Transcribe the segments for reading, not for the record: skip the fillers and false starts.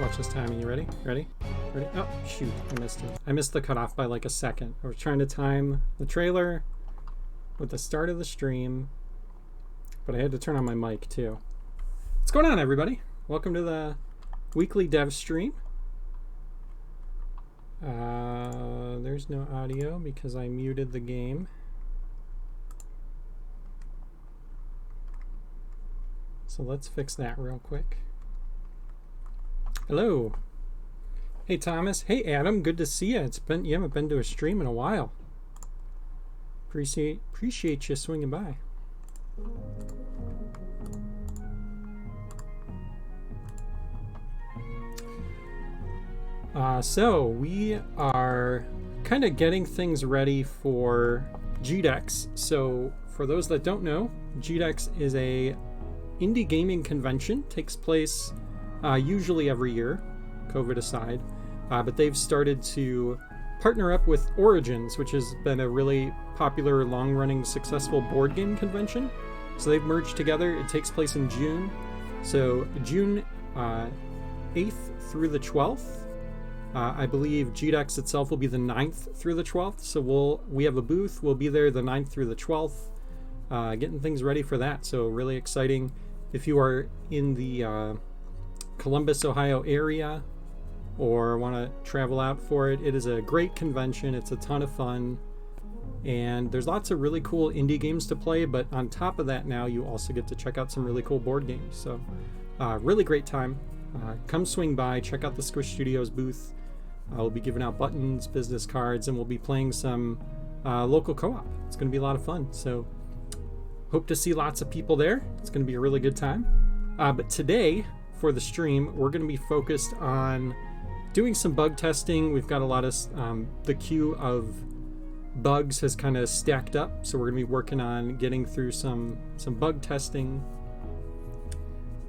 Watch this timing. You ready? Ready? Ready? Oh, shoot. I missed it. I missed the cutoff by like a second. I was trying to time the trailer with the start of the stream, but I had to turn on my mic too. What's going on, everybody? Welcome to the weekly dev stream. There's no audio because I muted the game. So let's fix that real quick. Hello. Hey Thomas. Hey Adam. Good to see you. You haven't been to a stream in a while. Appreciate you swinging by. So we are kind of getting things ready for GDEX. So for those that don't know, GDEX is a indie gaming convention. Takes place usually every year, COVID aside, but they've started to partner up with Origins, which has been a really popular, long-running, successful board game convention. So they've merged together. It takes place in June. So June 8th through the 12th. I believe GDEX itself will be the 9th through the 12th. So we have a booth. We'll be there the 9th through the 12th, getting things ready for that. So really exciting. If you are in the Columbus, Ohio area or want to travel out for it, it is a great convention. It's a ton of fun. And there's lots of really cool indie games to play. But on top of that, now you also get to check out some really cool board games. So really great time. Come swing by, check out the Squish Studios booth. We'll be giving out buttons, business cards, and we'll be playing some local co-op. It's going to be a lot of fun. So hope to see lots of people there. It's going to be a really good time. But today, for the stream, we're going to be focused on doing some bug testing. We've got a lot of the queue of bugs has kind of stacked up. So we're going to be working on getting through some bug testing.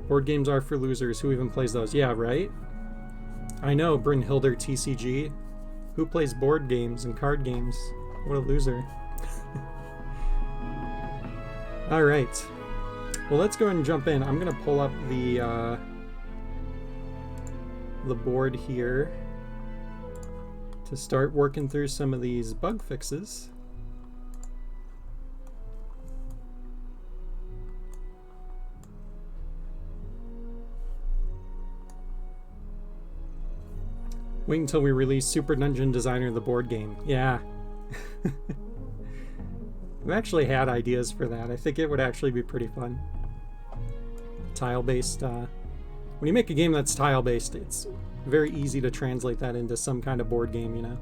Board games are for losers. Who even plays those? Yeah, right? I know, Brynhilder TCG. Who plays board games and card games? What a loser. All right. Well, let's go ahead and jump in. I'm going to pull up the board here to start working through some of these bug fixes. Wait until we release Super Dungeon Designer, the board game. Yeah. I've actually had ideas for that. I think it would actually be pretty fun. Tile-based. When you make a game that's tile-based, it's very easy to translate that into some kind of board game, you know?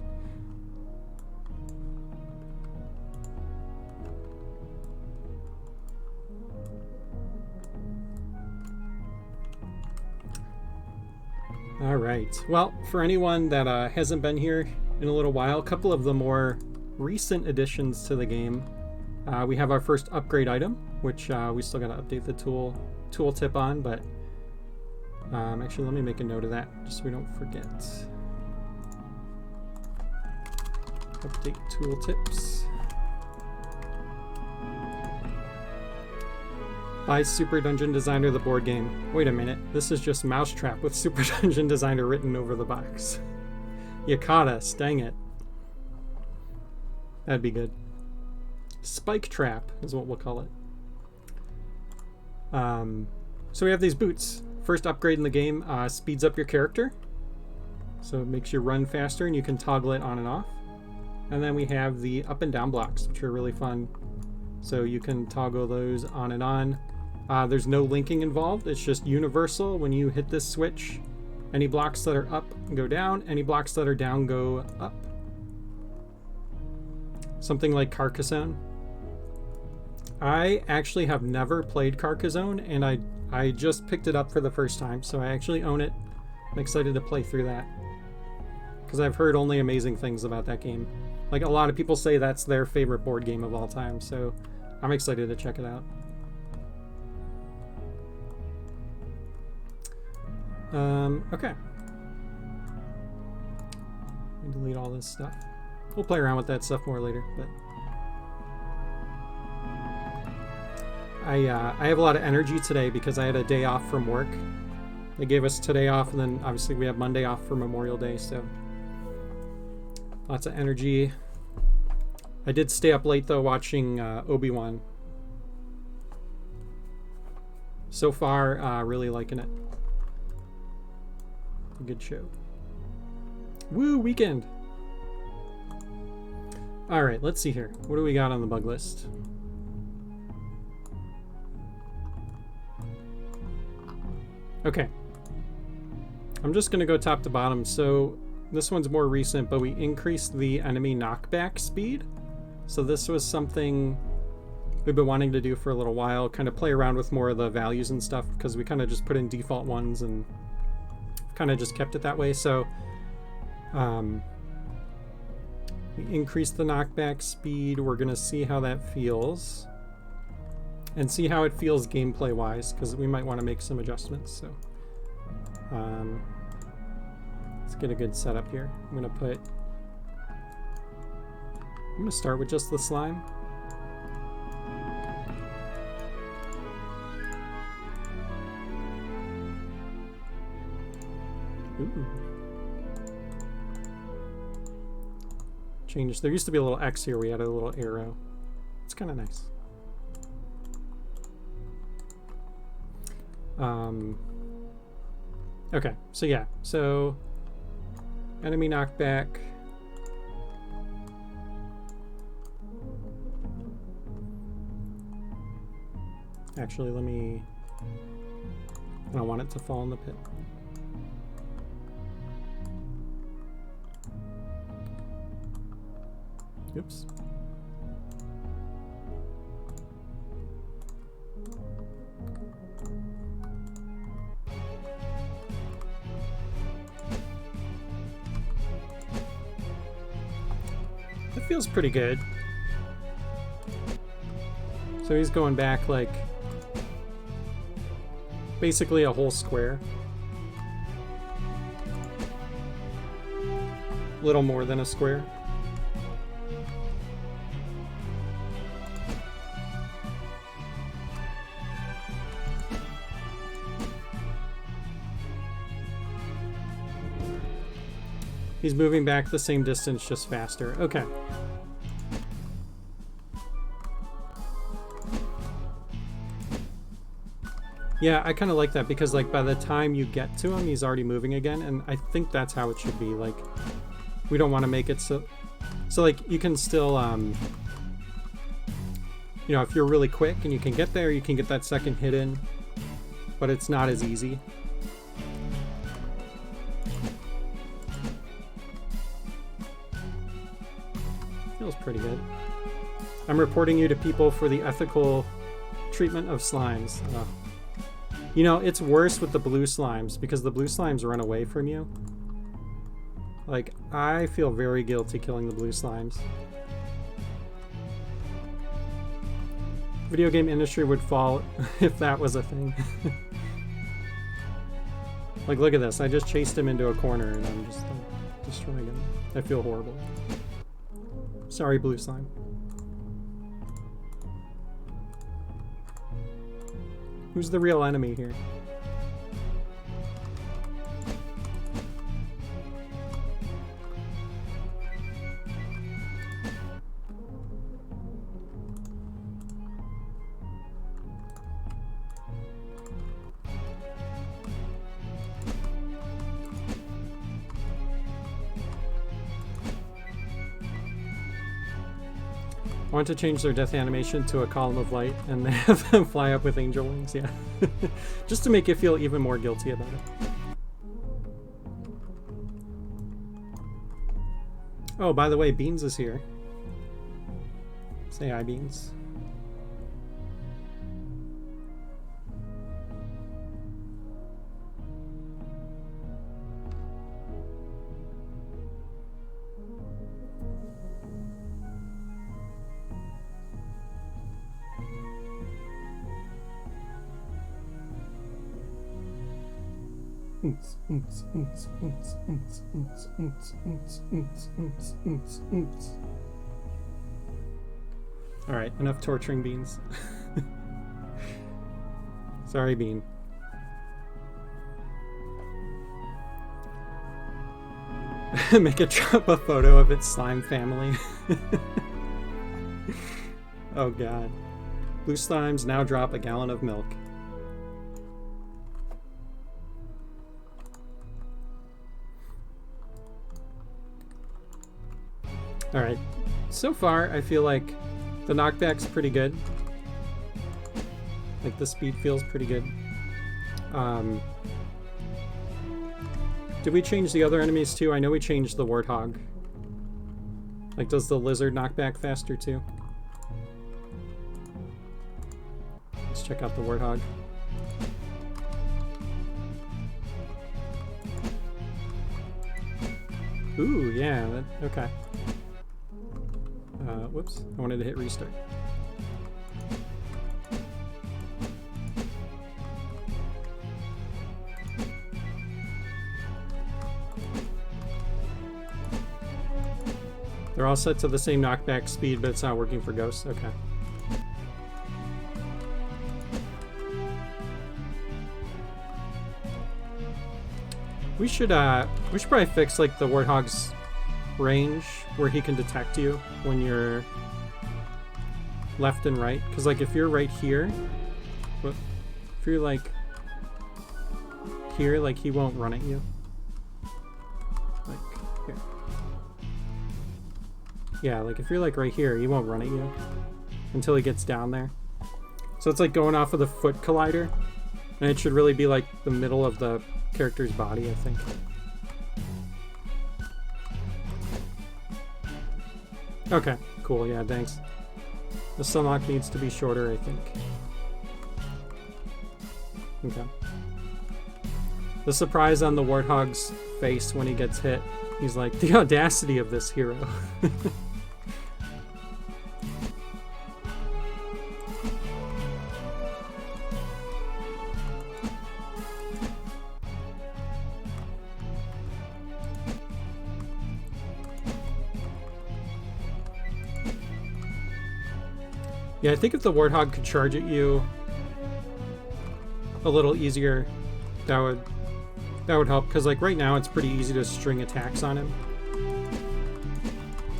All right. Well, for anyone that hasn't been here in a little while, a couple of the more recent additions to the game. We have our first upgrade item, which we still got to update the tooltip on, but actually let me make a note of that just so we don't forget. Update tooltips. Buy Super Dungeon Designer, the board game. Wait a minute, this is just Mousetrap with Super Dungeon Designer written over the box. You caught us, dang it. That'd be good. Spike Trap is what we'll call it. So we have these boots. First upgrade in the game speeds up your character. So it makes you run faster and you can toggle it on and off. And then we have the up and down blocks, which are really fun. So you can toggle those on and on. There's no linking involved. It's just universal. When you hit this switch, any blocks that are up go down. Any blocks that are down go up. Something like Carcassonne. I actually have never played Carcassonne, and I just picked it up for the first time, so I actually own it. I'm excited to play through that. Because I've heard only amazing things about that game. Like, a lot of people say that's their favorite board game of all time, so I'm excited to check it out. Okay. Delete all this stuff. We'll play around with that stuff more later, but I have a lot of energy today because I had a day off from work, They gave us today off, and then obviously we have Monday off for Memorial Day, so lots of energy. I did stay up late though watching Obi-Wan. So far, really liking it. A good show. Woo, weekend! Alright, let's see here. What do we got on the bug list? Okay. I'm just going to go top to bottom. So this one's more recent, but we increased the enemy knockback speed. So this was something we've been wanting to do for a little while, kind of play around with more of the values and stuff, because we kind of just put in default ones and kind of just kept it that way. So we increased the knockback speed. We're going to see how that feels and see how it feels gameplay wise, because we might want to make some adjustments. So let's get a good setup here. I'm going to start with just the slime. Ooh. Change. There used to be a little X here. We had a little arrow. It's kind of nice. Okay, so yeah, so enemy knockback. Actually, I don't want it to fall in the pit. Oops. That feels pretty good. So he's going back like basically a whole square. Little more than a square. He's moving back the same distance, just faster. Okay. Yeah, I kind of like that because like by the time you get to him, he's already moving again, and I think that's how it should be. Like, we don't want to make it so like you can still you know, if you're really quick and you can get there, you can get that second hit in, but it's not as easy. Feels pretty good. I'm reporting you to people for the ethical treatment of slimes. You know, it's worse with the blue slimes because the blue slimes run away from you. Like, I feel very guilty killing the blue slimes. Video game industry would fall if that was a thing. Like, look at this. I just chased him into a corner and I'm just like, destroying him. I feel horrible. Sorry, blue slime. Who's the real enemy here? I want to change their death animation to a column of light and have them fly up with angel wings, yeah. Just to make you feel even more guilty about it. Oh, by the way, Beans is here. Say hi, Beans. All right, enough torturing Beans. Sorry, Bean. Make it drop a photo of its slime family. Oh god. Blue slimes now drop a gallon of milk. Alright. So far, I feel like the knockback's pretty good. Like, the speed feels pretty good. Did we change the other enemies too? I know we changed the warthog. Like, does the lizard knock back faster too? Let's check out the warthog. Ooh, yeah, okay. Whoops, I wanted to hit restart. They're all set to the same knockback speed, but it's not working for ghosts. Okay. We should probably fix like the warthog's range where he can detect you when you're left and right. Because like if you're right here, if you're like here, like he won't run at you. Like here. Yeah, like if you're like right here, he won't run at you until he gets down there. So it's like going off of the foot collider, and it should really be like the middle of the character's body, I think. Okay, cool, yeah, thanks. The sunlock needs to be shorter, I think. Okay. The surprise on the warthog's face when he gets hit. He's like, the audacity of this hero. Yeah, I think if the warthog could charge at you a little easier, that would help. Because like right now, it's pretty easy to string attacks on him,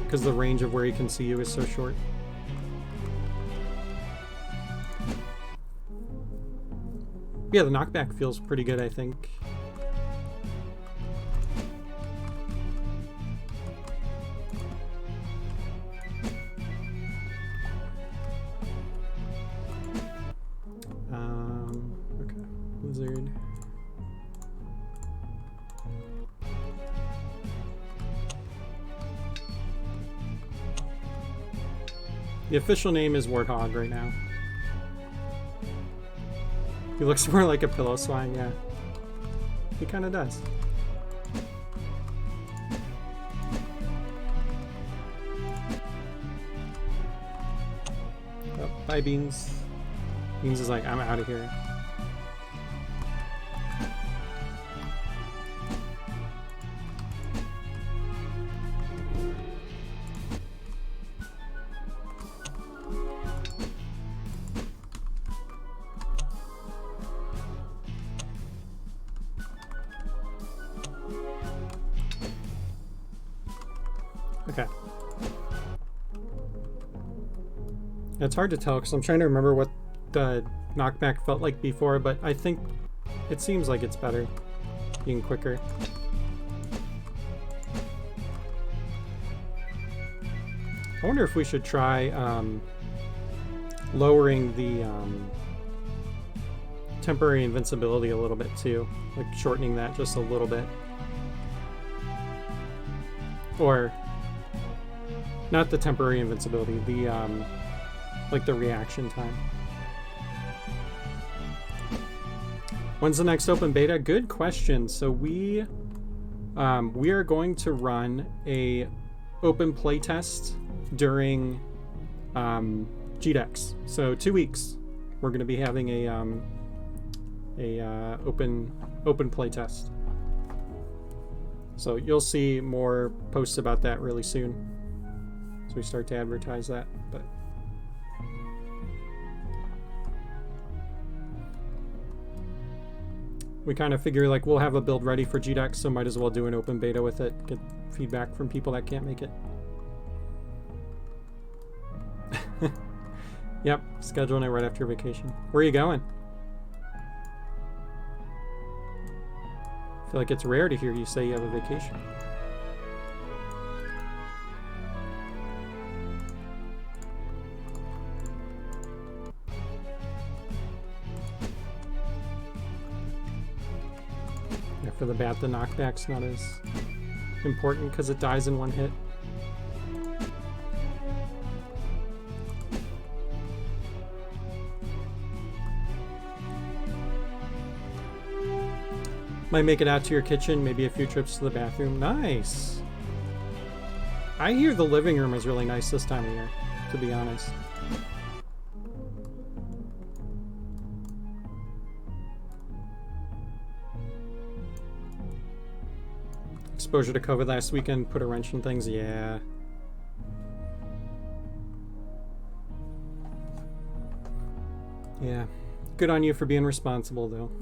because the range of where he can see you is so short. Yeah, the knockback feels pretty good, I think. Okay, lizard. The official name is Warthog right now. He looks more like a pillow slime, yeah. He kind of does. Oh, bye, Beans. Beans is like, I'm out of here. Okay. It's hard to tell because I'm trying to remember what the knockback felt like before, but I think it seems like it's better being quicker. I wonder if we should try lowering the temporary invincibility a little bit too, like shortening that just a little bit. Or not the temporary invincibility, the like the reaction time. When's the next open beta? Good question. So we are going to run a open playtest during GDEX. So 2 weeks, we're going to be having a open playtest. So you'll see more posts about that really soon, so we start to advertise that. But we kind of figure like we'll have a build ready for GDEX, so might as well do an open beta with it, feedback from people that can't make it. Yep, scheduling it right after vacation. Where are you going? I feel like it's rare to hear you say you have a vacation. Yeah, for the bat, the knockback's not as important because it dies in one hit. Might make it out to your kitchen, maybe a few trips to the bathroom. Nice! I hear the living room is really nice this time of year, to be honest. Exposure to COVID last weekend put a wrench in things, yeah. Yeah. Good on you for being responsible, though.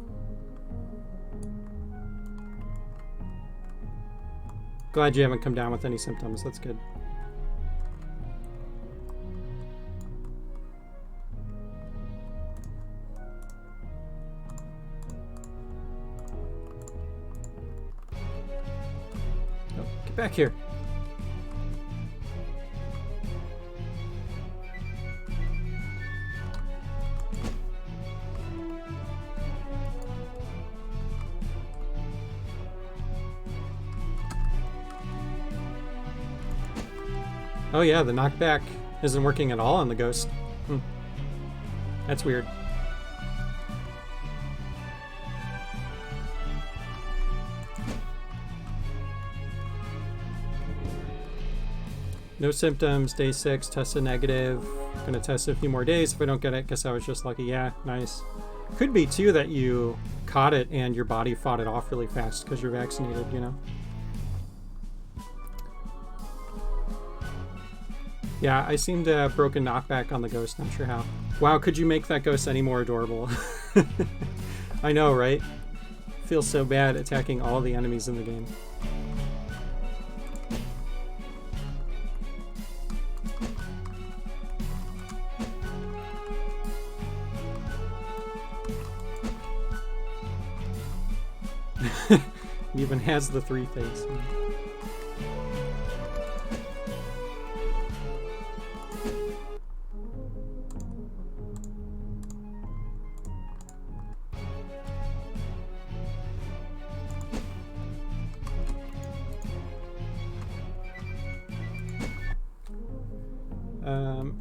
Glad you haven't come down with any symptoms. That's good. Oh, get back here. Oh yeah, the knockback isn't working at all on the ghost. That's weird. No symptoms, day 6, tested negative. Gonna test a few more days. If I don't get it, guess I was just lucky. Yeah, nice. Could be too that you caught it and your body fought it off really fast because you're vaccinated, you know? Yeah, I seem to have broken knockback on the ghost, not sure how. Wow, could you make that ghost any more adorable? I know, right? Feels so bad attacking all the enemies in the game. It even has the 3 face.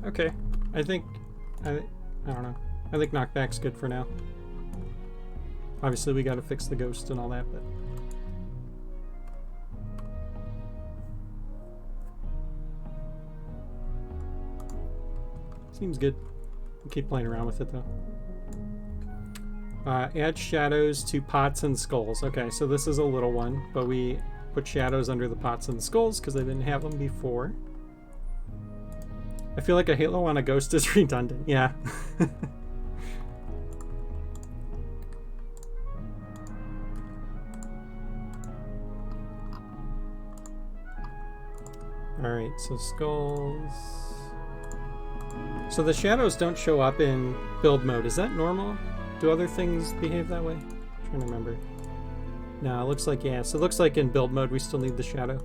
Okay. I don't know. I think knockback's good for now. Obviously we gotta fix the ghost and all that, but... Seems good. I'll keep playing around with it though. Add shadows to pots and skulls. Okay, so this is a little one, but we put shadows under the pots and the skulls because I didn't have them before. I feel like a halo on a ghost is redundant. Yeah. Alright, so skulls. So the shadows don't show up in build mode. Is that normal? Do other things behave that way? I'm trying to remember. No, it looks like, yeah. So it looks like in build mode we still need the shadow.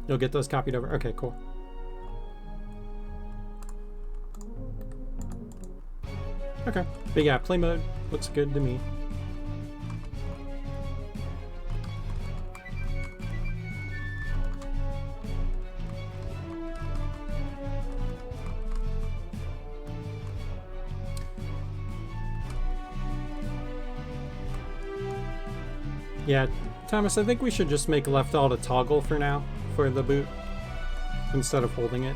You'll get those copied over. Okay, cool. Okay, but yeah, play mode looks good to me. Yeah, Thomas, I think we should just make left alt a toggle for now, for the boot, instead of holding it.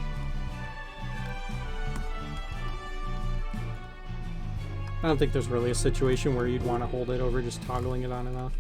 I don't think there's really a situation where you'd want to hold it over just toggling it on and off.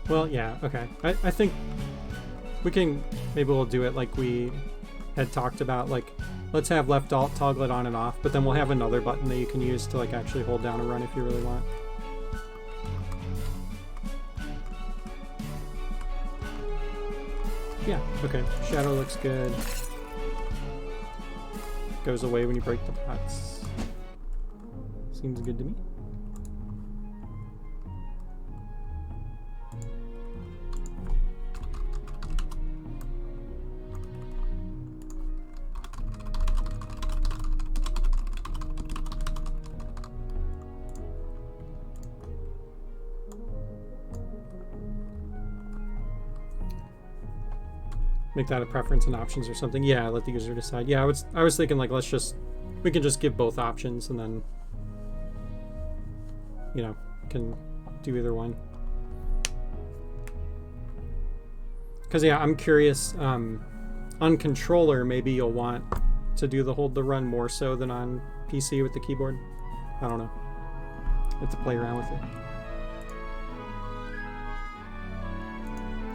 Well, yeah, okay. I think we can, maybe we'll do it like we had talked about, like, let's have left alt toggle it on and off, but then we'll have another button that you can use to like actually hold down a run if you really want. Yeah, okay. Shadow looks good. Goes away when you break the pots. Seems good to me. Make that a preference in options or something. Yeah, let the user decide. Yeah, I was thinking like we can just give both options and then, you know, can do either one. Because yeah, I'm curious, on controller maybe you'll want to do the hold the run more so than on PC with the keyboard. I don't know. I have to play around with it.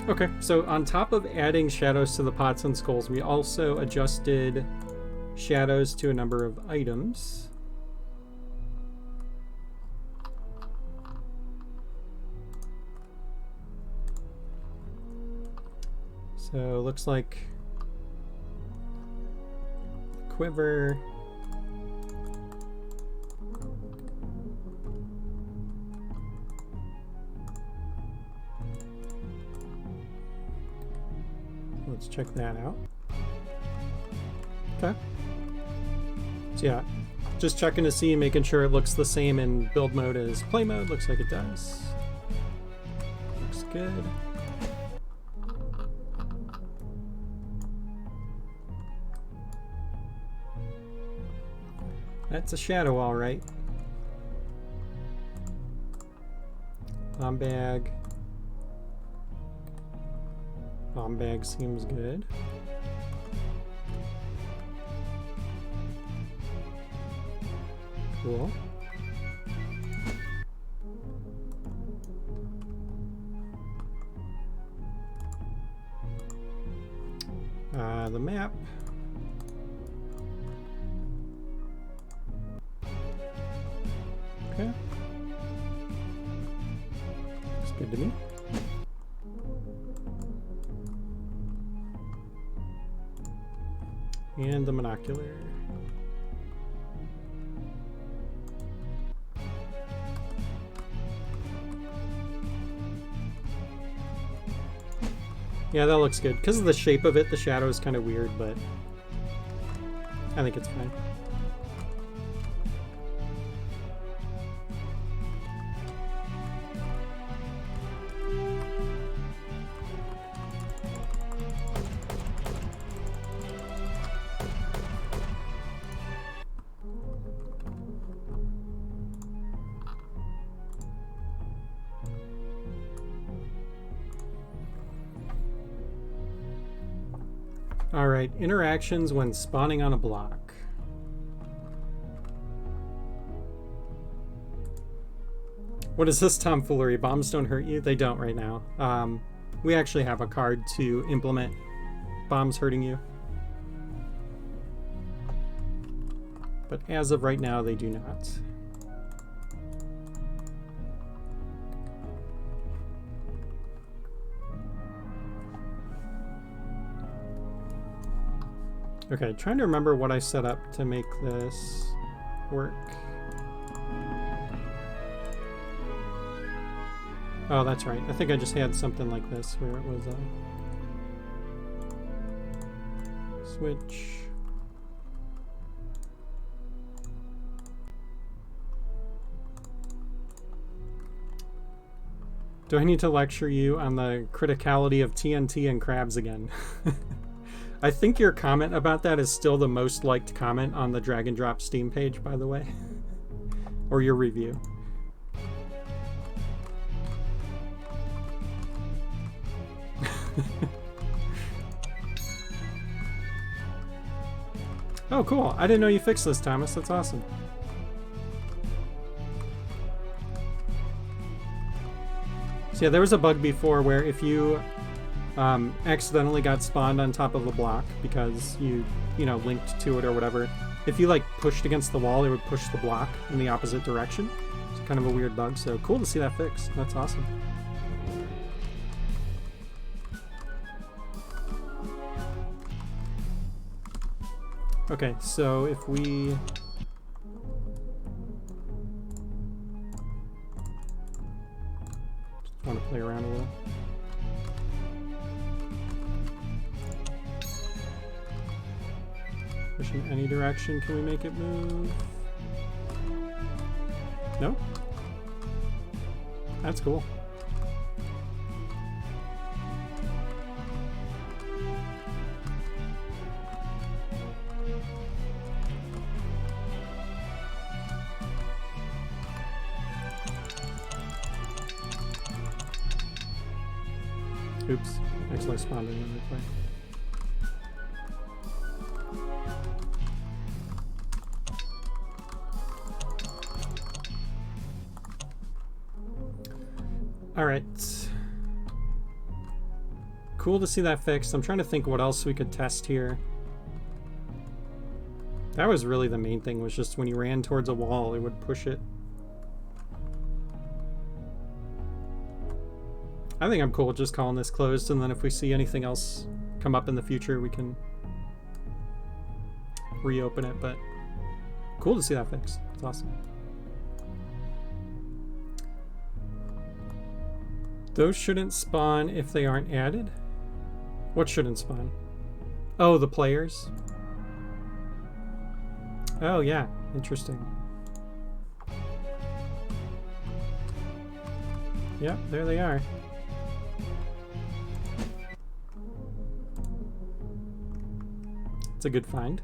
Okay, so on top of adding shadows to the pots and skulls, we also adjusted shadows to a number of items. So it looks like quiver. Let's check that out. Okay. So yeah, just checking to see, making sure it looks the same in build mode as play mode. Looks like it does. Looks good. That's a shadow, all right. Bomb bag. Bomb bag seems good. Cool. The map. Okay. Looks good to me. And the monocular. Yeah, that looks good. Because of the shape of it, the shadow is kind of weird, but I think it's fine. Alright, interactions when spawning on a block. What is this tomfoolery? Bombs don't hurt you? They don't right now. We actually have a card to implement bombs hurting you. But as of right now, they do not. Okay, trying to remember what I set up to make this work. Oh, that's right. I think I just had something like this where it was a switch. Do I need to lecture you on the criticality of TNT and crabs again? I think your comment about that is still the most liked comment on the Drag and Drop Steam page, by the way. Or your review. Oh, cool. I didn't know you fixed this, Thomas. That's awesome. So yeah, there was a bug before where if you accidentally got spawned on top of a block because you know, linked to it or whatever, if you like pushed against the wall, it would push the block in the opposite direction. It's kind of a weird bug, so cool to see that fixed. That's awesome. Okay, so if we just want to play around a little. Push in any direction, can we make it move? No? That's cool. Oops, actually spawned in another play. Alright. Cool to see that fixed. I'm trying to think what else we could test here. That was really the main thing, was just when you ran towards a wall, it would push it. I think I'm cool with just calling this closed, and then if we see anything else come up in the future, we can reopen it, but cool to see that fixed. It's awesome. Those shouldn't spawn if they aren't added? What shouldn't spawn? Oh, the players? Oh, yeah. Interesting. Yep, there they are. It's a good find.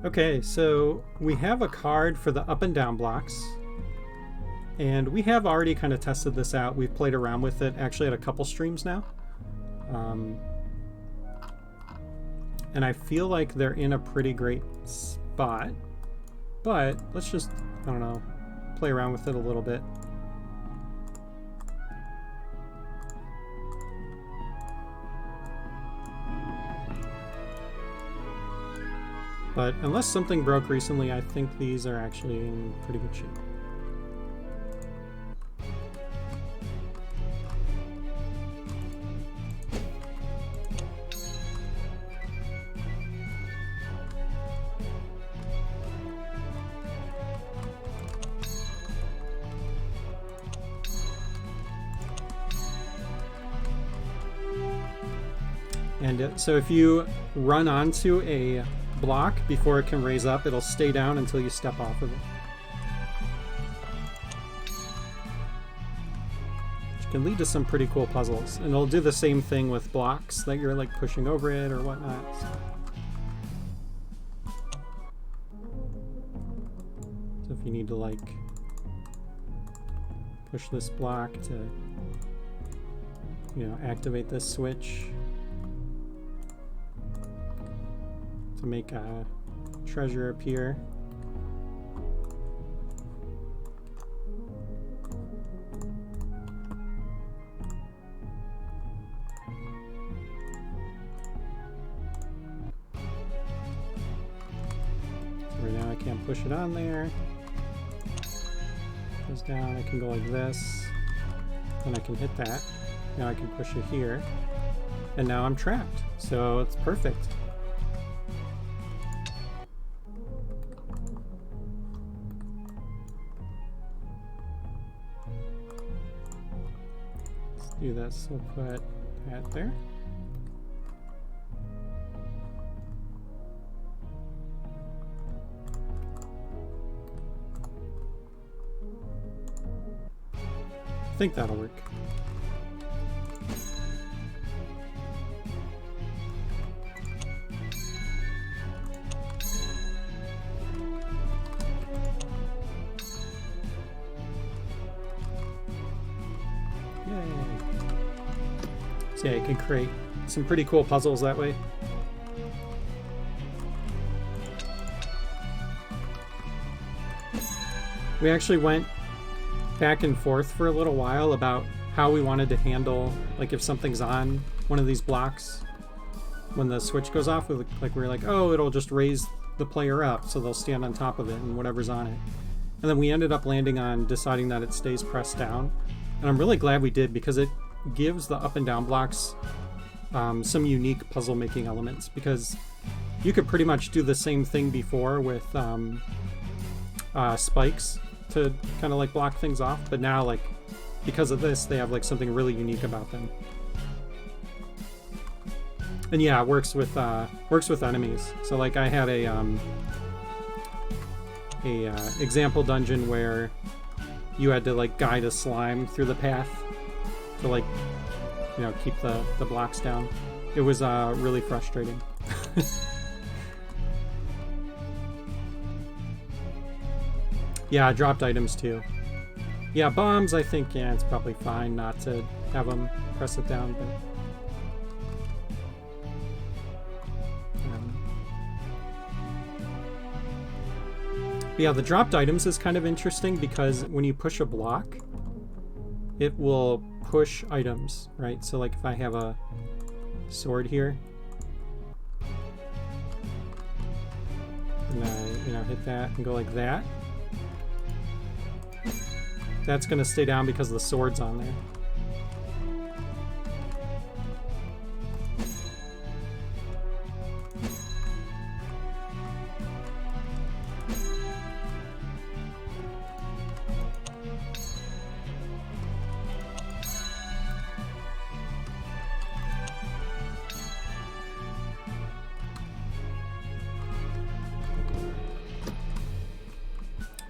Okay, so we have a card for the up and down blocks, and we have already kind of tested this out. We've played around with it actually at a couple streams now. And I feel like they're in a pretty great spot, but let's just, I don't know, play around with it a little bit. But unless something broke recently, I think these are actually in pretty good shape. And so if you run onto a block before it can raise up, it'll stay down until you step off of it. Which can lead to some pretty cool puzzles. And it'll do the same thing with blocks that you're like pushing over it or whatnot. So if you need to like push this block to, you know, activate this switch to make a treasure appear. So right now I can't push it on there. Goes down, I can go like this, then I can hit that. Now I can push it here, and now I'm trapped. So it's perfect. Do this, we'll put that there. I think that'll work. Yay! So yeah, you can create some pretty cool puzzles that way. We actually went back and forth for a little while about how we wanted to handle, like, if something's on one of these blocks when the switch goes off. We were like, oh, it'll just raise the player up so they'll stand on top of it and whatever's on it. And then we ended up landing on deciding that it stays pressed down. And I'm really glad we did, because it gives the up and down blocks some unique puzzle making elements, because you could pretty much do the same thing before with spikes to kind of like block things off, but now, like, because of this, they have like something really unique about them. And yeah, it works with enemies. So like I had a example dungeon where you had to like guide a slime through the path to, like, you know, keep the blocks down. It was really frustrating. Yeah, I dropped items too. Yeah, bombs, I think, yeah, it's probably fine not to have them press it down, but... yeah, the dropped items is kind of interesting, because when you push a block, it will push items, right? So, like, if I have a sword here, and I, you know, hit that and go like that, that's going to stay down because the sword's on there.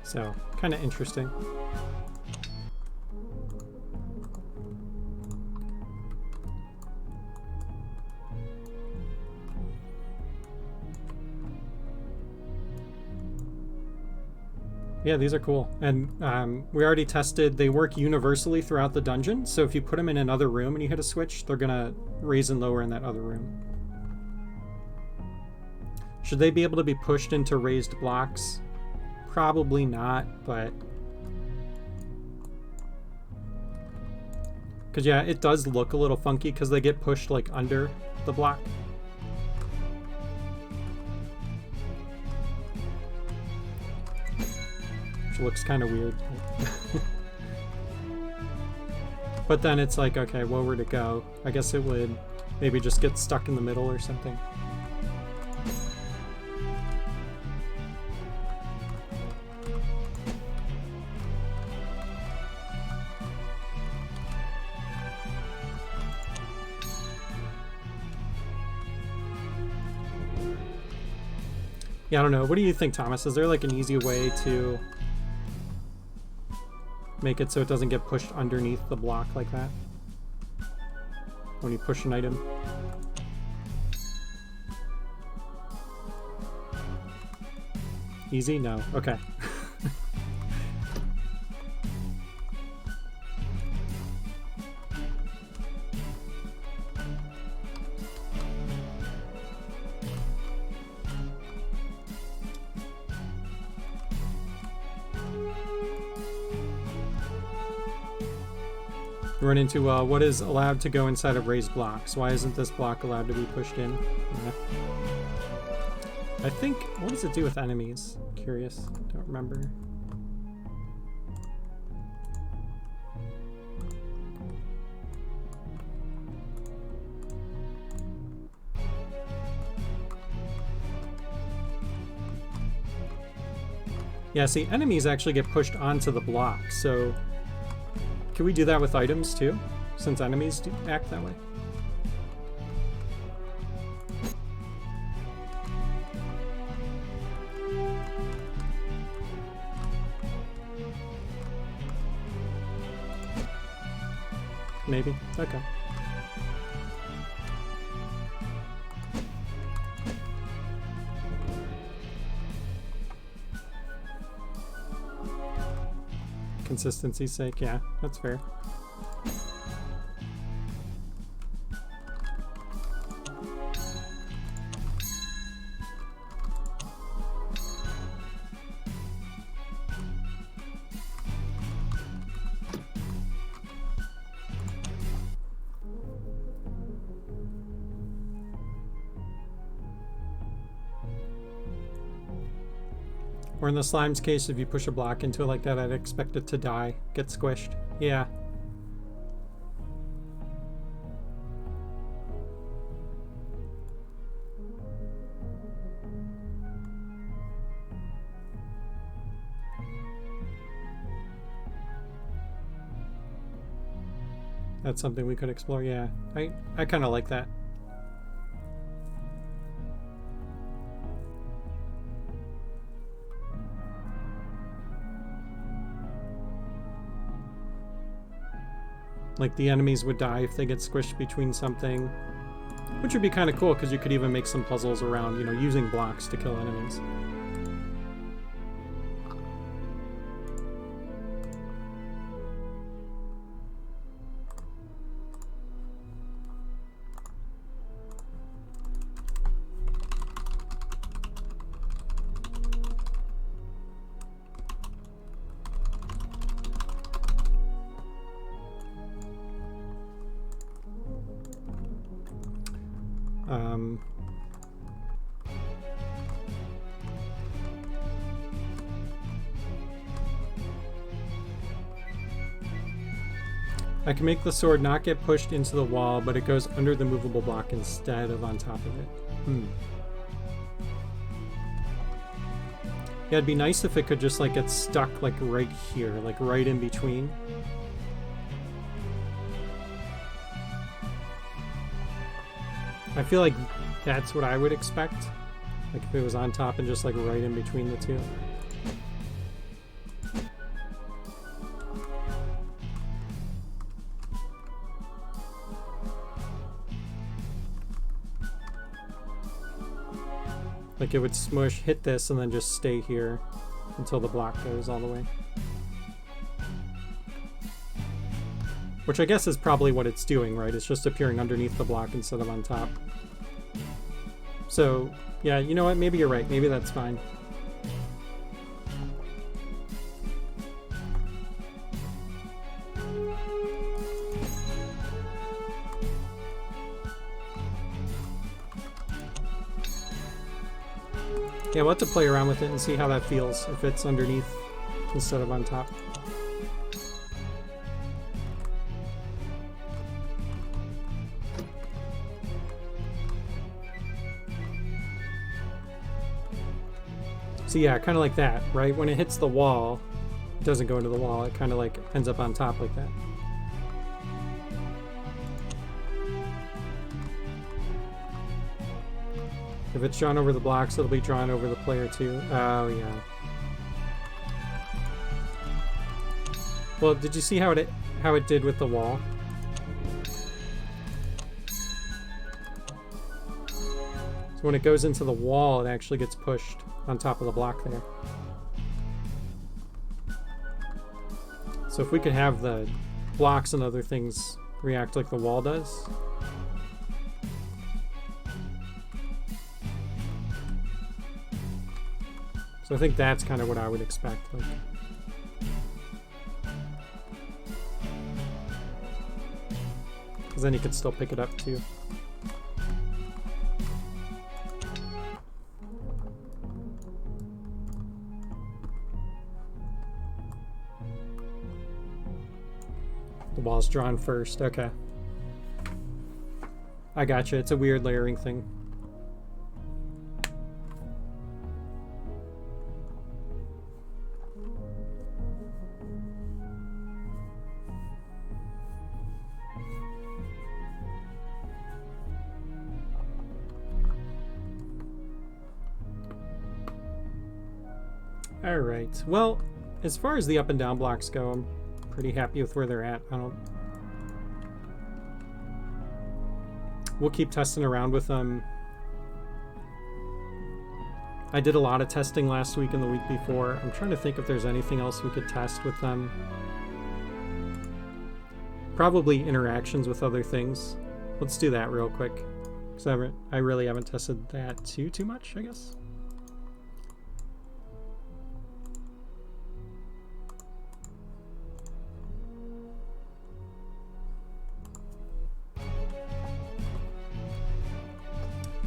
So, kind of interesting. Yeah, these are cool. And we already tested, they work universally throughout the dungeon. So if you put them in another room and you hit a switch, they're gonna raise and lower in that other room. Should they be able to be pushed into raised blocks? Probably not, but... because yeah, it does look a little funky because they get pushed like under the block. Which looks kind of weird. But then it's like, okay, where would it go? I guess it would maybe just get stuck in the middle or something. Yeah, I don't know. What do you think, Thomas? Is there like an easy way to make it so it doesn't get pushed underneath the block like that when you push an item? Easy? No. Okay. Run into what is allowed to go inside of raised blocks. Why isn't this block allowed to be pushed in? Yeah. I think, what does it do with enemies? Curious, don't remember. Yeah, see, enemies actually get pushed onto the block, so can we do that with items too, since enemies do act that way? Maybe. Okay. Consistency's sake, yeah, that's fair. Or in the slime's case, if you push a block into it like that, I'd expect it to die, get squished. Yeah. That's something we could explore, yeah. I kind of like that. Like the enemies would die if they get squished between something. Which would be kind of cool, because you could even make some puzzles around, you know, using blocks to kill enemies. I can make the sword not get pushed into the wall, but it goes under the movable block instead of on top of it. Yeah, it'd be nice if it could just like get stuck like right here, like right in between. I feel like that's what I would expect. Like if it was on top and just like right in between the two. Like it would smush, hit this, and then just stay here until the block goes all the way. Which I guess is probably what it's doing, right? It's just appearing underneath the block instead of on top. So, yeah, you know what? Maybe you're right. Maybe that's fine. Yeah, we'll have to play around with it and see how that feels if it's underneath instead of on top. So yeah, kind of like that, right? When it hits the wall, it doesn't go into the wall. It kind of like ends up on top like that. If it's drawn over the blocks, it'll be drawn over the player too. Oh, yeah. Well, did you see how it did with the wall? So when it goes into the wall, it actually gets pushed on top of the block there. So if we could have the blocks and other things react like the wall does. So I think that's kind of what I would expect. Like, because then you could still pick it up too. The wall's drawn first. Okay. I gotcha. It's a weird layering thing. Alright, well, as far as the up and down blocks go, I'm pretty happy with where they're at. We'll keep testing around with them. I did a lot of testing last week and the week before. I'm trying to think if there's anything else we could test with them. Probably interactions with other things. Let's do that real quick, because I really haven't tested that too much, I guess.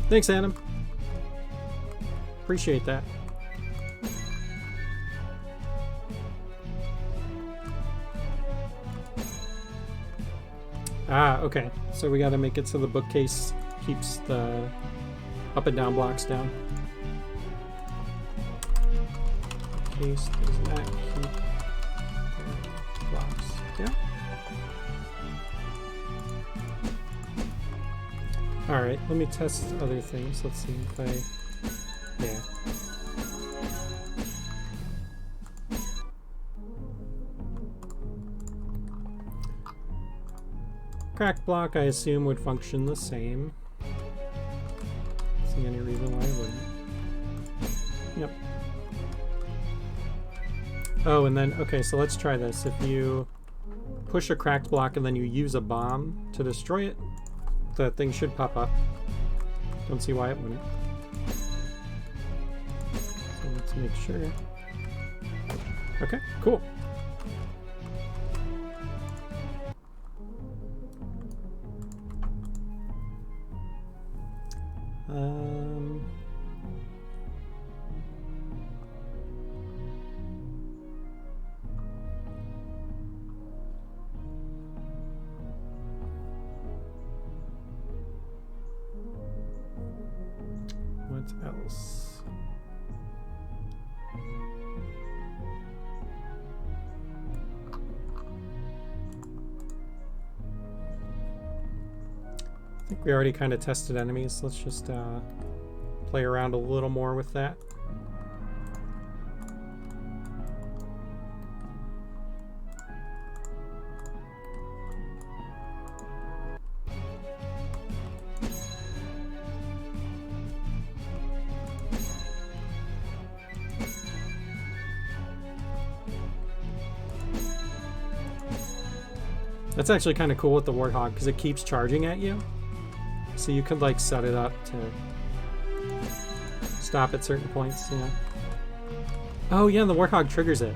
Thanks, Adam. Appreciate that. Ah, okay. So we got to make it so the bookcase keeps the up and down blocks down. Bookcase does not keep the blocks down. All right, let me test other things. Let's see if I, yeah. Crack block, I assume, would function the same. Don't see any reason why it wouldn't. Yep. Oh, and then, okay, so let's try this. If you push a cracked block and then you use a bomb to destroy it, the thing should pop up. Don't see why it wouldn't. So let's make sure. Okay, cool. What else? I think we already kind of tested enemies. Let's just play around a little more with that. That's actually kind of cool with the Warthog because it keeps charging at you. So you could like set it up to stop at certain points, you know. Oh yeah, the Warthog triggers it.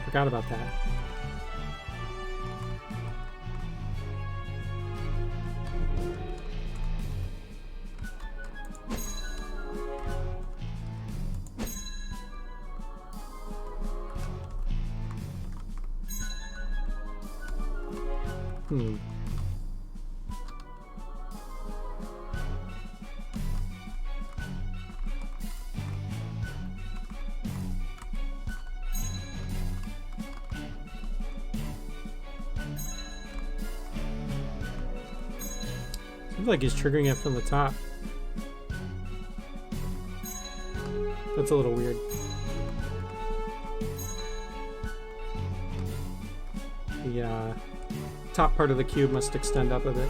Forgot about that. Seems like he's triggering it from the top. That's a little weird. The top part of the cube must extend up a bit.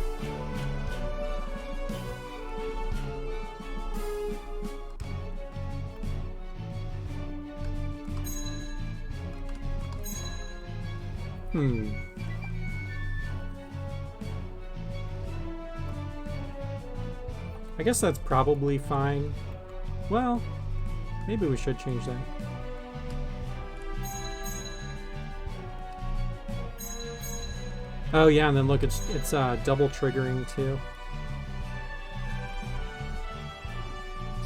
I guess that's probably fine. Well, maybe we should change that. Oh yeah, and then look, it's double triggering too.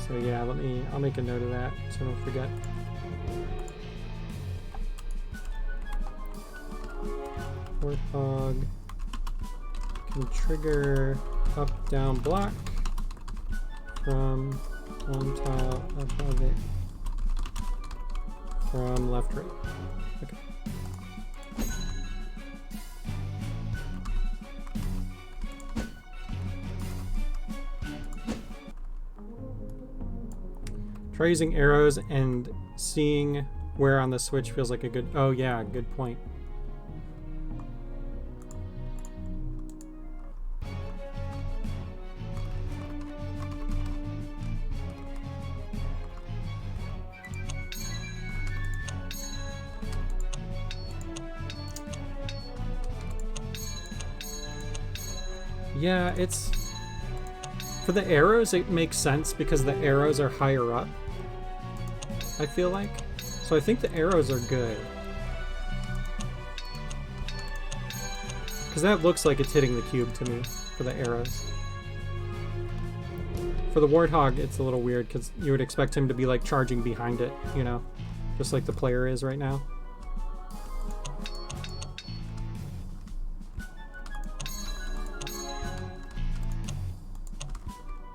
So yeah, I'll make a note of that so I don't forget. Warthog can trigger up, down block from one tile above it from left, right. Okay. Try using arrows and seeing where on the switch feels like a good... Oh yeah, good point. Yeah, it's... For the arrows, it makes sense because the arrows are higher up, I feel like. So I think the arrows are good. Because that looks like it's hitting the cube to me, for the arrows. For the Warthog, it's a little weird because you would expect him to be like charging behind it, you know? Just like the player is right now.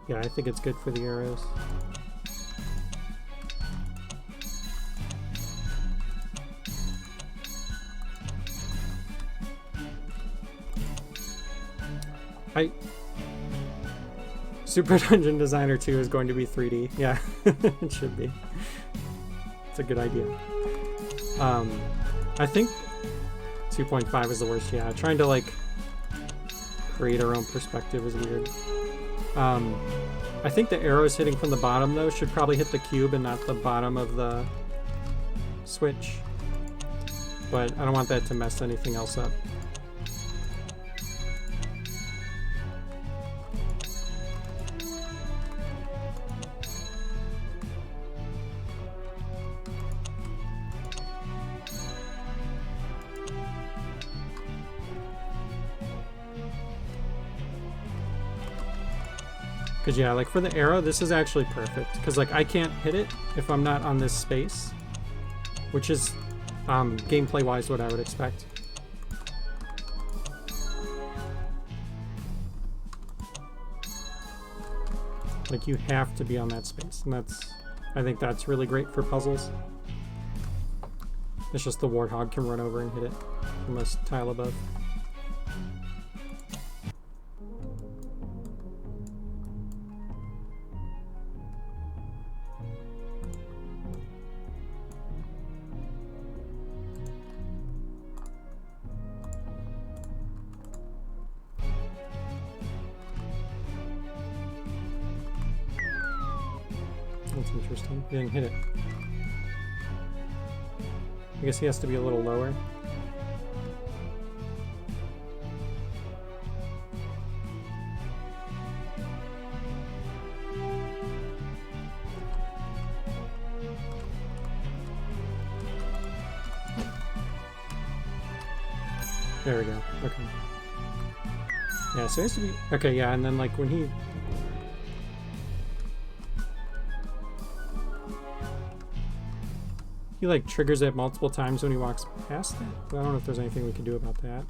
Yeah, I think it's good for the arrows. Super Dungeon Designer 2 is going to be 3D. Yeah, it should be. It's a good idea. I think 2.5 is the worst. Yeah, trying to like create our own perspective is weird. I think the arrows hitting from the bottom though should probably hit the cube and not the bottom of the switch. But I don't want that to mess anything else up. Because yeah, like for the arrow, this is actually perfect. Because like I can't hit it if I'm not on this space. Which is, gameplay-wise, what I would expect. Like you have to be on that space. And I think that's really great for puzzles. It's just the warthog can run over and hit it from a tile above. That's interesting. He didn't hit it. I guess he has to be a little lower. There we go. Okay. Yeah, so it has to be... Okay, yeah, and then like when he... He like triggers it multiple times when he walks past it. But I don't know if there's anything we can do about that.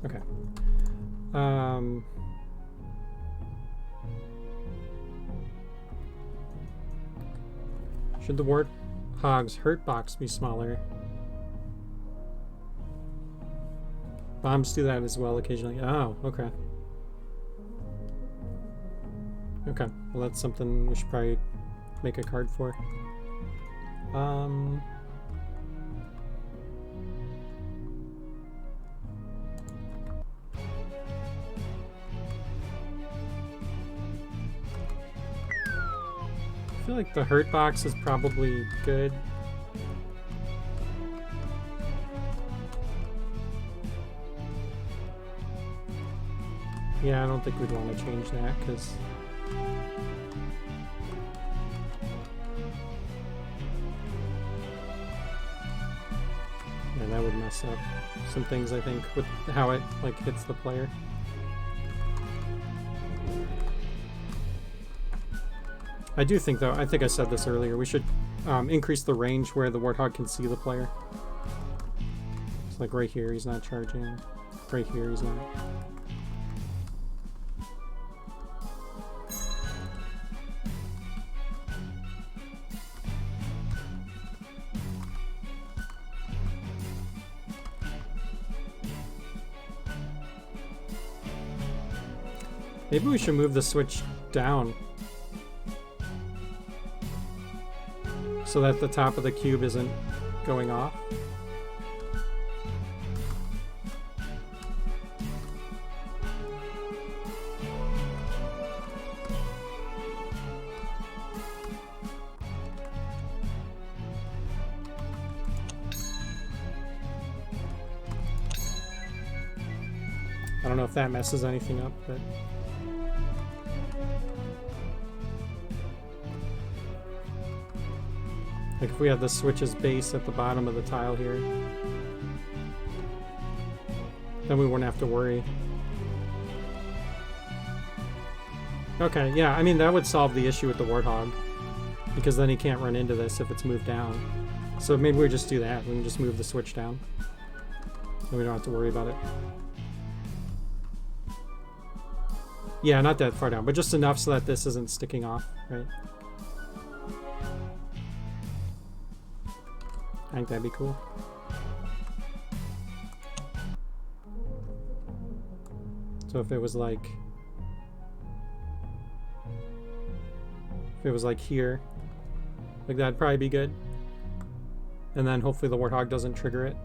Okay. Should the warthog's hurt box be smaller? Bombs do that as well occasionally. Oh, okay. Okay, well that's something we should probably make a card for. I feel like the hurt box is probably good. Yeah, I don't think we'd want to change that because yeah, that would mess up some things, I think, with how it like hits the player. I do think, though, I think I said this earlier, we should increase the range where the warthog can see the player. It's like right here, he's not charging. Right here, he's not. Maybe we should move the switch down so that the top of the cube isn't going off. I don't know if that messes anything up, but Like if we had the switch's base at the bottom of the tile here, then we wouldn't have to worry. Okay, yeah, I mean that would solve the issue with the Warthog, because then he can't run into this if it's moved down. So maybe we just do that. We can just move the switch down. Then we don't have to worry about it. Yeah, not that far down, but just enough so that this isn't sticking off, right? I think that'd be cool. So if it was like here, like that'd probably be good. And then hopefully the Warthog doesn't trigger it.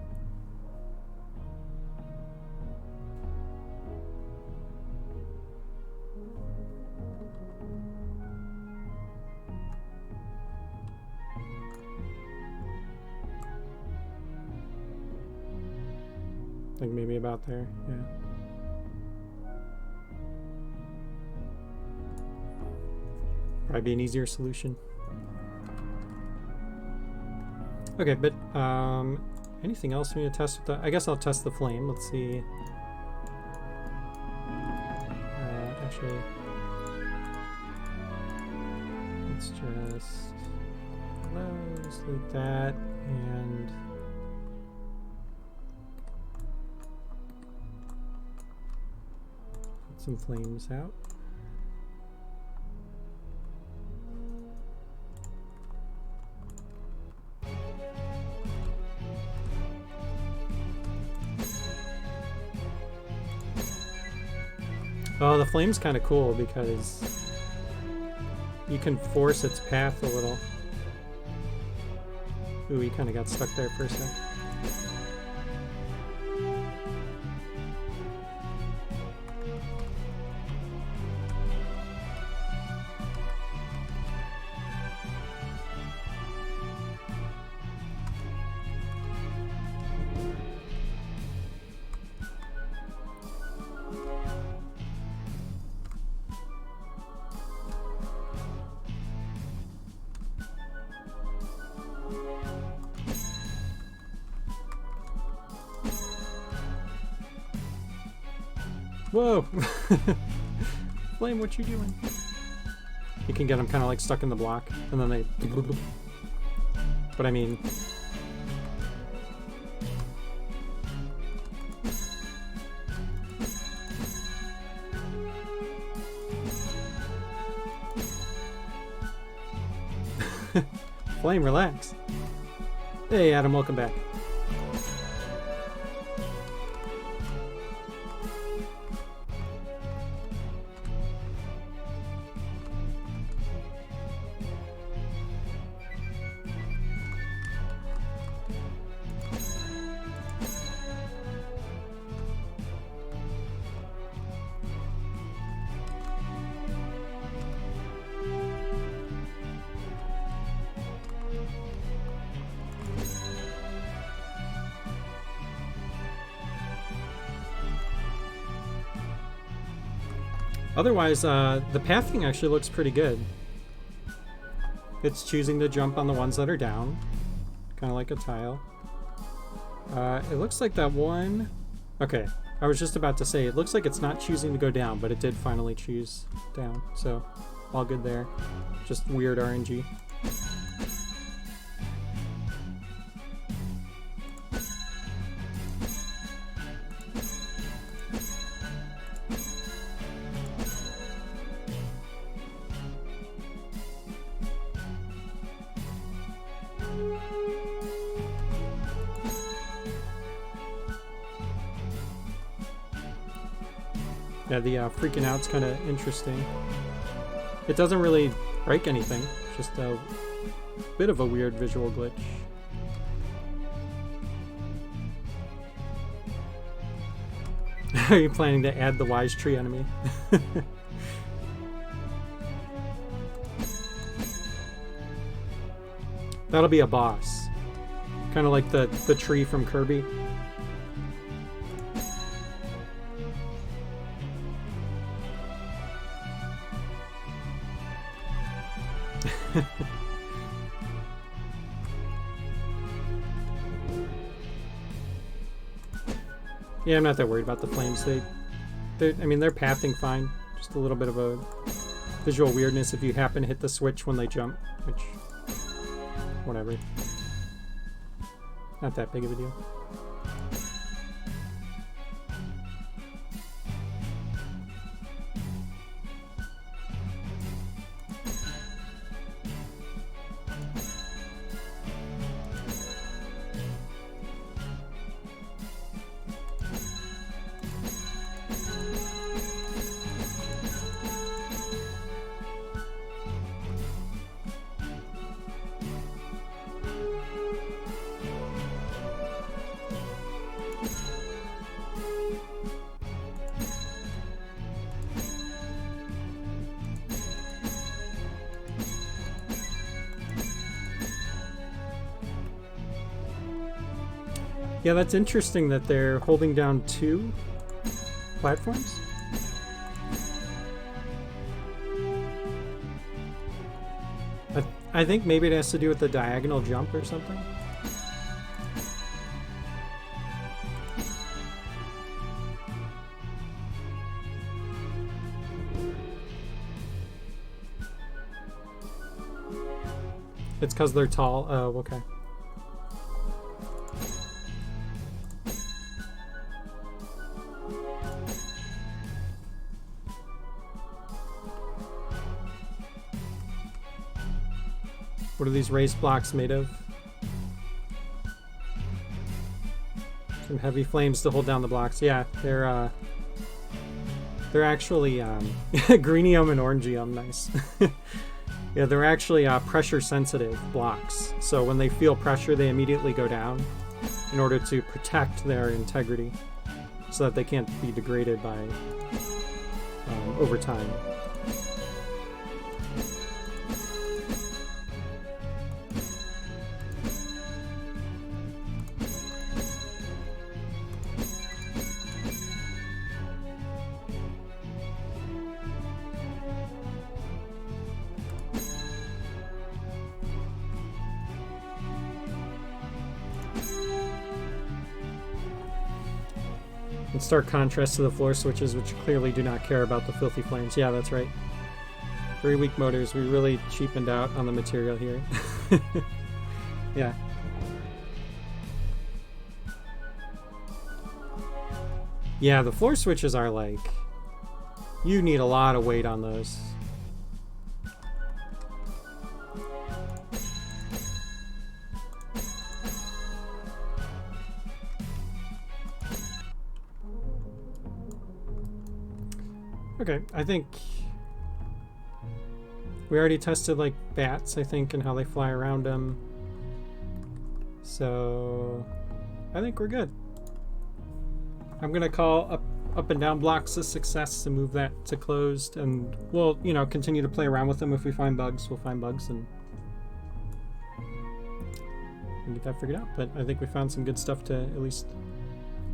I think maybe about there, yeah. Probably be an easier solution. Okay, but anything else we need to test with that? I guess I'll test the flame. Let's see. Actually, let's just close like that and put some flames out. Oh, the flame's kind of cool because you can force its path a little. Ooh, he kind of got stuck there for a sec. Whoa! Flame, what you doing? You can get them kind of like stuck in the block, and then they... But I mean... Flame, relax. Hey Adam, welcome back. Otherwise, the pathing actually looks pretty good. It's choosing to jump on the ones that are down, kind of like a tile. It looks like that one... Okay, I was just about to say, it looks like it's not choosing to go down, but it did finally choose down, so all good there. Just weird RNG. Yeah, the freaking out's kind of interesting. It doesn't really break anything, just a bit of a weird visual glitch. Are you planning to add the wise tree enemy? That'll be a boss. Kind of like the tree from Kirby. Yeah, I'm not that worried about the flames. I mean, they're pathing fine. Just a little bit of a visual weirdness if you happen to hit the switch when they jump, which, whatever. Not that big of a deal. Yeah, that's interesting that they're holding down 2 platforms. I think maybe it has to do with the diagonal jump or something. It's because they're tall. Oh, okay. What are these raised blocks made of? Some heavy flames to hold down the blocks. Yeah, they're actually greenium and orangium. Nice. Yeah, they're actually pressure sensitive blocks. So when they feel pressure, they immediately go down in order to protect their integrity so that they can't be degraded by over time. In stark contrast to the floor switches, which clearly do not care about the filthy flames. Yeah, that's right. Very weak motors. We really cheapened out on the material here. Yeah. Yeah, the floor switches are like... You need a lot of weight on those. Okay, I think we already tested like bats, I think, and how they fly around them. So I think we're good. I'm gonna call up and down blocks a success and move that to closed, and we'll, you know, continue to play around with them. If we find bugs, we'll find bugs and get that figured out. But I think we found some good stuff to at least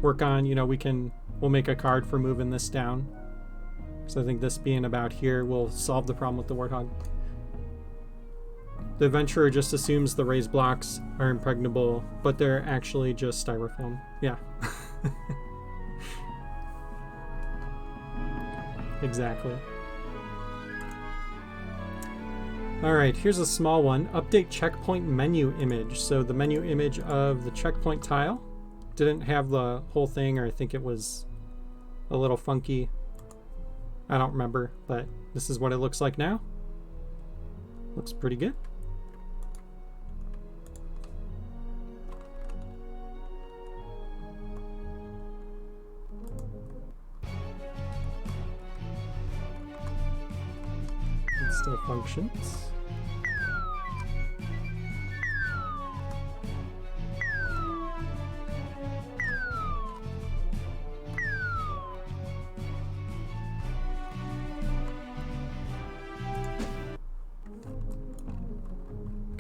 work on. You know, we'll make a card for moving this down. So I think this being about here will solve the problem with the Warthog. The Adventurer just assumes the raised blocks are impregnable, but they're actually just styrofoam. Yeah. Exactly. Alright, here's a small one. Update checkpoint menu image. So the menu image of the checkpoint tile didn't have the whole thing, or I think it was a little funky. I don't remember, but this is what it looks like now. Looks pretty good. It still functions.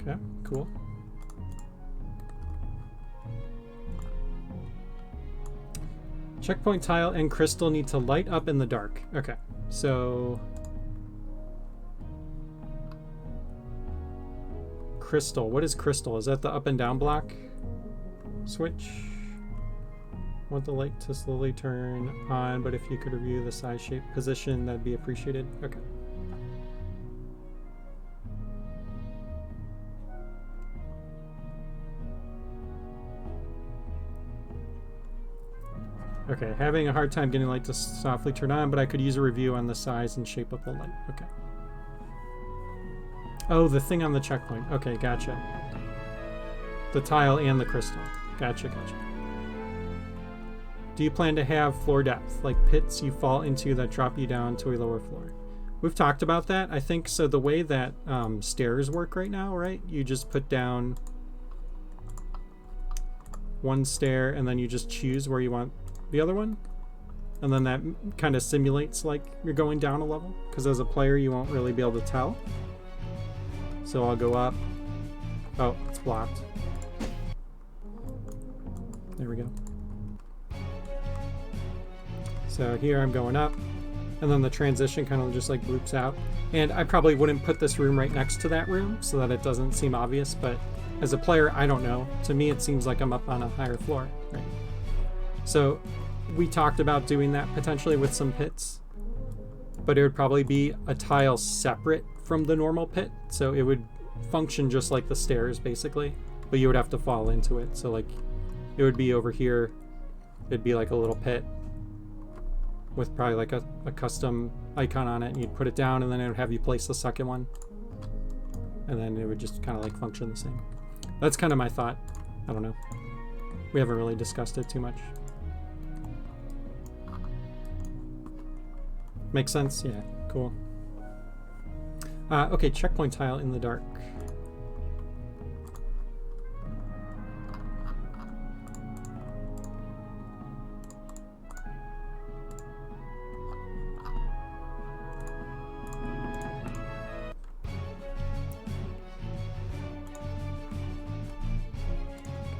Okay, cool. Checkpoint tile and crystal need to light up in the dark. Okay, so crystal. What is crystal? Is that the up and down block switch? Want the light to slowly turn on, but if you could review the size, shape, position, that'd be appreciated. Okay. Okay, having a hard time getting light to softly turn on, but I could use a review on the size and shape of the light. Okay. Oh, the thing on the checkpoint. Okay, gotcha. The tile and the crystal. Gotcha, gotcha. Do you plan to have floor depth, like pits you fall into that drop you down to a lower floor? We've talked about that. I think so. The way that stairs work right now, right? You just put down one stair and then you just choose where you want the other one, and then that kind of simulates like you're going down a level, because as a player you won't really be able to tell. So I'll go up. Oh, it's blocked. There we go. So here I'm going up, and then the transition kind of just like bloops out. And I probably wouldn't put this room right next to that room so that it doesn't seem obvious, but as a player, I don't know. To me, it seems like I'm up on a higher floor, right? So we talked about doing that potentially with some pits, but it would probably be a tile separate from the normal pit. So it would function just like the stairs basically, but you would have to fall into it. So like it would be over here. It'd be like a little pit with probably like a custom icon on it, and you'd put it down, and then it would have you place the second one, and then it would just kind of like function the same. That's kind of my thought. I don't know. We haven't really discussed it too much. Makes sense? Yeah, cool. Okay, checkpoint tile in the dark.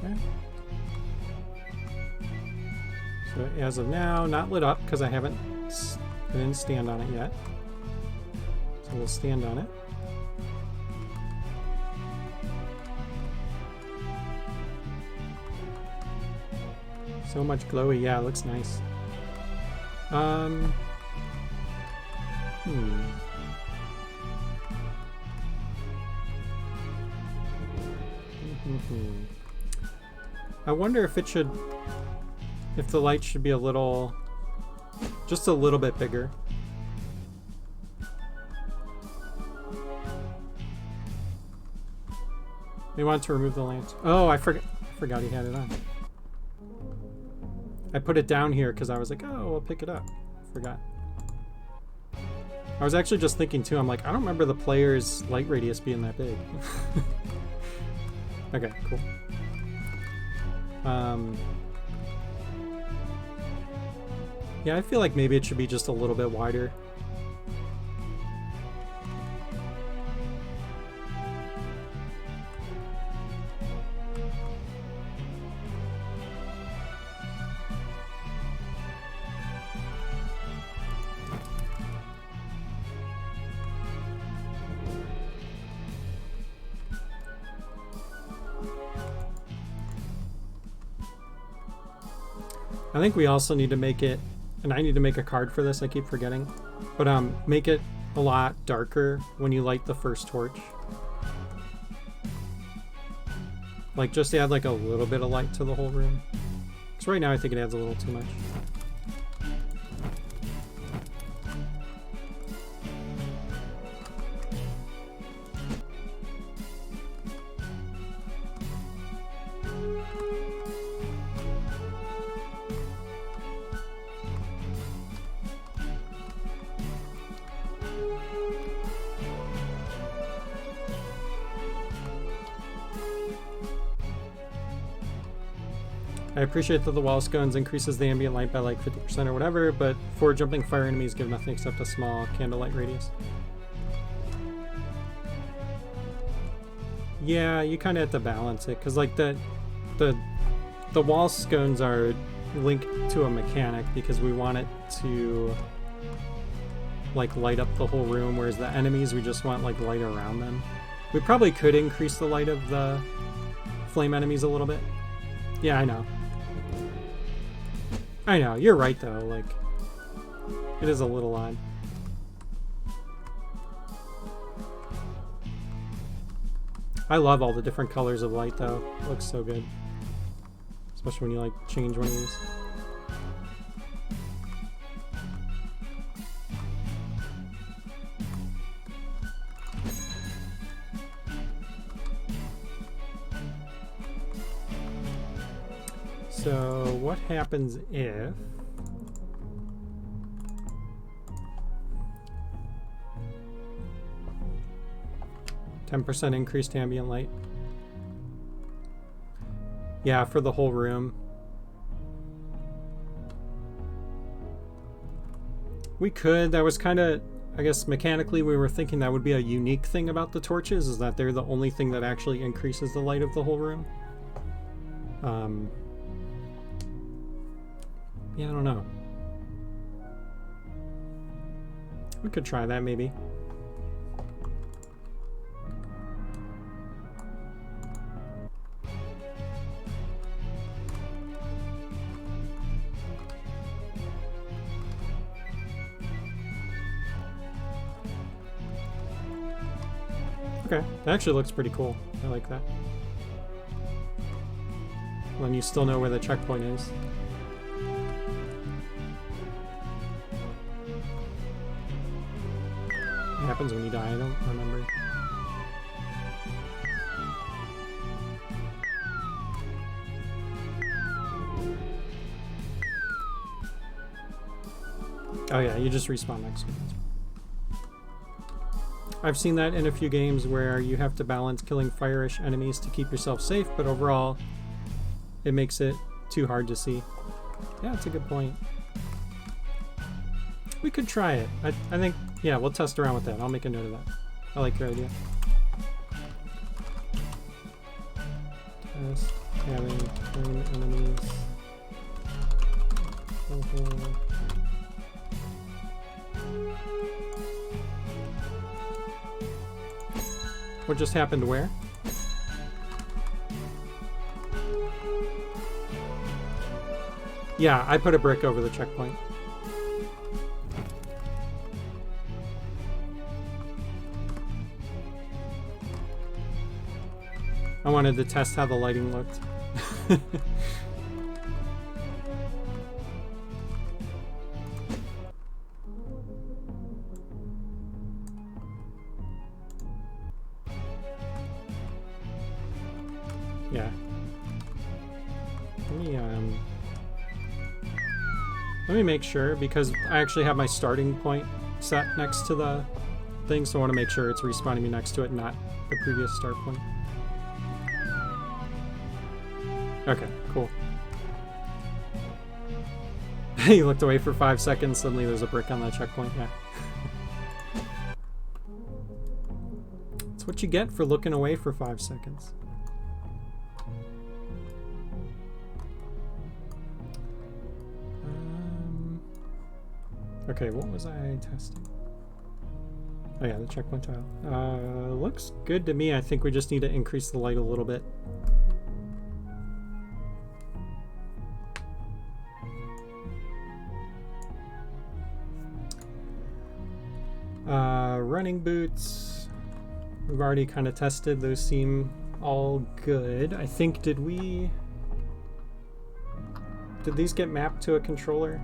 Okay. So as of now, not lit up because I didn't stand on it yet. So we'll stand on it. So much glowy. Yeah, it looks nice. I wonder if the light should be a little, just a little bit bigger. We want to remove the lamps. Oh, I forgot he had it on. I put it down here because I was like, oh, we'll pick it up. Forgot. I was actually just thinking too, I'm like, I don't remember the player's light radius being that big. Okay, cool. Yeah, I feel like maybe it should be just a little bit wider. I think we also need to make it, and I need to make a card for this, I keep forgetting, but make it a lot darker when you light the first torch. Like just add like a little bit of light to the whole room. Because right now I think it adds a little too much. I appreciate that the wall scones increases the ambient light by like 50% or whatever, but for jumping fire enemies give nothing except a small candlelight radius. Yeah, you kind of have to balance it, because like the wall scones are linked to a mechanic because we want it to like light up the whole room, whereas the enemies we just want like light around them. We probably could increase the light of the flame enemies a little bit. Yeah, I know. I know, you're right though, like, it is a little odd. I love all the different colors of light though. It looks so good. Especially when you like change one of these. So what happens if 10% increased ambient light? Yeah, for the whole room. We could. That was kind of, I guess mechanically we were thinking that would be a unique thing about the torches, is that they're the only thing that actually increases the light of the whole room. Yeah, I don't know. We could try that maybe. Okay, that actually looks pretty cool. I like that. When you still know where the checkpoint is. What happens when you die? I don't remember. Oh yeah, you just respawn next to it. I've seen that in a few games where you have to balance killing fire-ish enemies to keep yourself safe, but overall it makes it too hard to see. Yeah, that's a good point. We could try it. I think, yeah, we'll test around with that. I'll make a note of that. I like your idea. Test having flame enemies. What just happened where? Yeah, I put a brick over the checkpoint. I wanted to test how the lighting looked. Yeah. Let me make sure, because I actually have my starting point set next to the thing, so I want to make sure it's respawning me next to it, not the previous start point. Okay, cool. He looked away for 5 seconds, suddenly there's a brick on that checkpoint, yeah. That's what you get for looking away for 5 seconds. Okay, what was I testing? Oh yeah, the checkpoint tile. Looks good to me. I think we just need to increase the light a little bit. Running boots. We've already kind of tested. Those seem all good. I think, did these get mapped to a controller?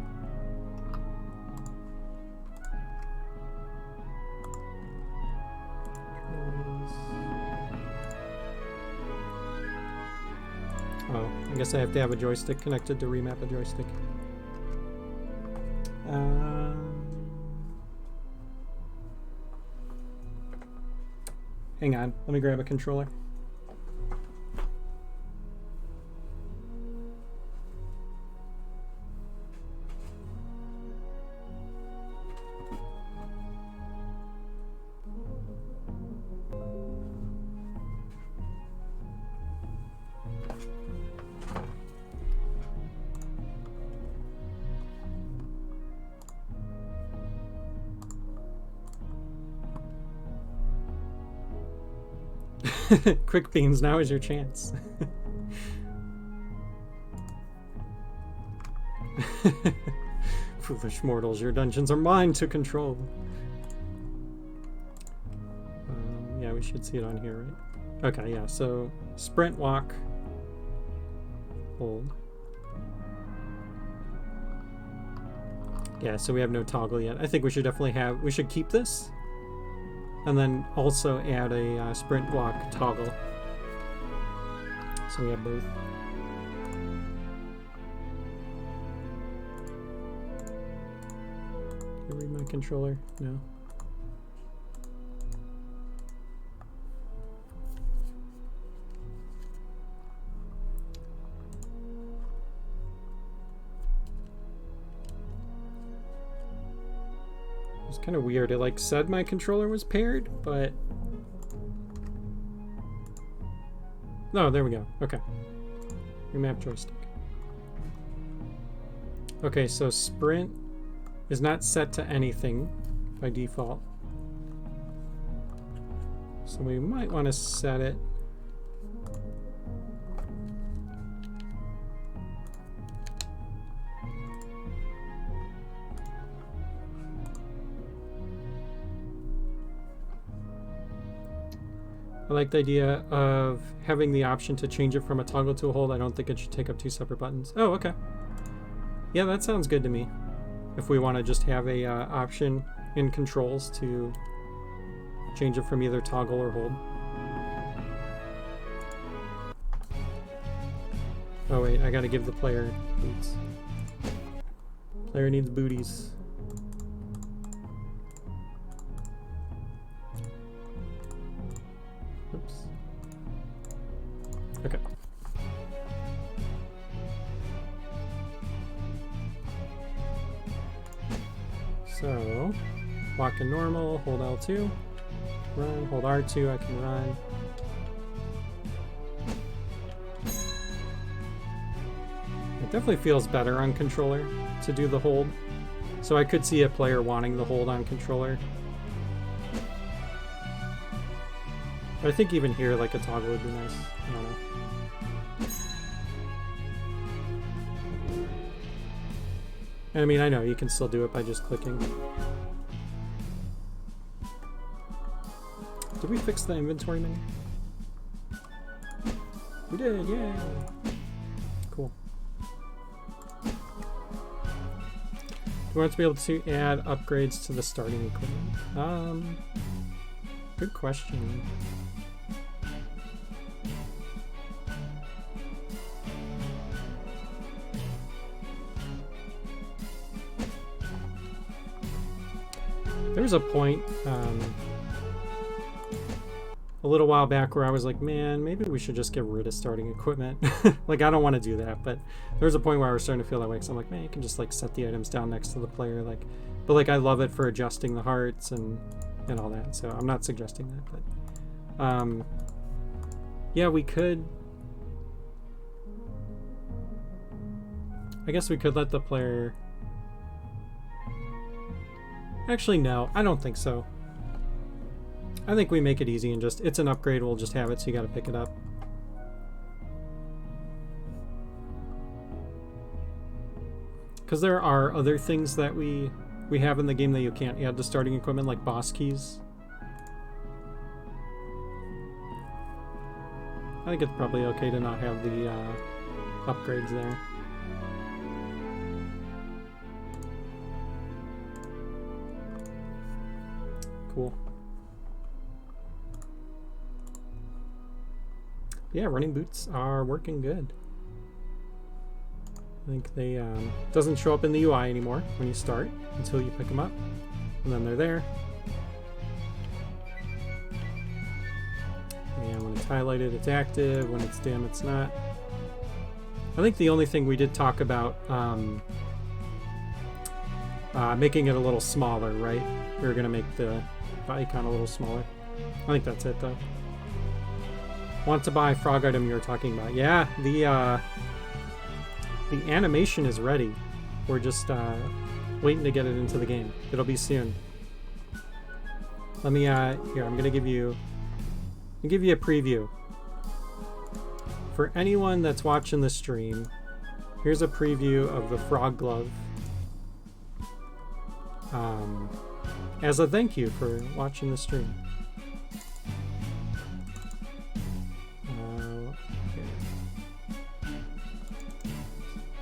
Oh, I guess I have to have a joystick connected to remap a joystick. Hang on, let me grab a controller. Quick beans, now is your chance. Foolish mortals, your dungeons are mine to control. Yeah, we should see it on here, right? Okay, yeah, so sprint, walk, hold. Yeah, so we have no toggle yet. I think we should definitely have, we should keep this. And then also add a sprint, walk toggle. So we have both. Can I read my controller? No. It's kind of weird. It like said my controller was paired, but no, there we go. Okay. Remap joystick. Okay, so sprint is not set to anything by default. So we might want to set it. I like the idea of having the option to change it from a toggle to a hold. I don't think it should take up two separate buttons. Oh, okay. Yeah, that sounds good to me. If we want to just have a option in controls to change it from either toggle or hold. Oh wait, I gotta give the player boots. Player needs booties. Oops. Okay. So, walk in normal, hold L2, run, hold R2, I can run. It definitely feels better on controller to do the hold. So I could see a player wanting the hold on controller. But I think even here, like a toggle would be nice. I don't know. And I mean, I know you can still do it by just clicking. Did we fix the inventory menu? We did, yay! Cool. Do we want to be able to add upgrades to the starting equipment? Good question. There was a point a little while back where I was like, man, maybe we should just get rid of starting equipment. Like, I don't want to do that, but there was a point where I was starting to feel that way, because I'm like, man, you can just like set the items down next to the player, like, but like I love it for adjusting the hearts and all that, so I'm not suggesting that, but yeah, we could, I guess we could let the player. Actually, no, I don't think so. I think we make it easy and just, it's an upgrade, we'll just have it, so you gotta pick it up. Because there are other things that we have in the game that you can't add to starting equipment, like boss keys. I think it's probably okay to not have the upgrades there. Cool. Yeah, running boots are working good. I think they doesn't show up in the UI anymore when you start until you pick them up, and then they're there. And when it's highlighted, it's active. When it's dim, it's not. I think the only thing we did talk about making it a little smaller, right? We were gonna make the icon a little smaller. I think that's it, though. Want to buy frog item you were talking about? Yeah, the animation is ready. We're just waiting to get it into the game. It'll be soon. Let me here. I'm gonna give you a preview. For anyone that's watching the stream, here's a preview of the frog glove. As a thank you for watching the stream.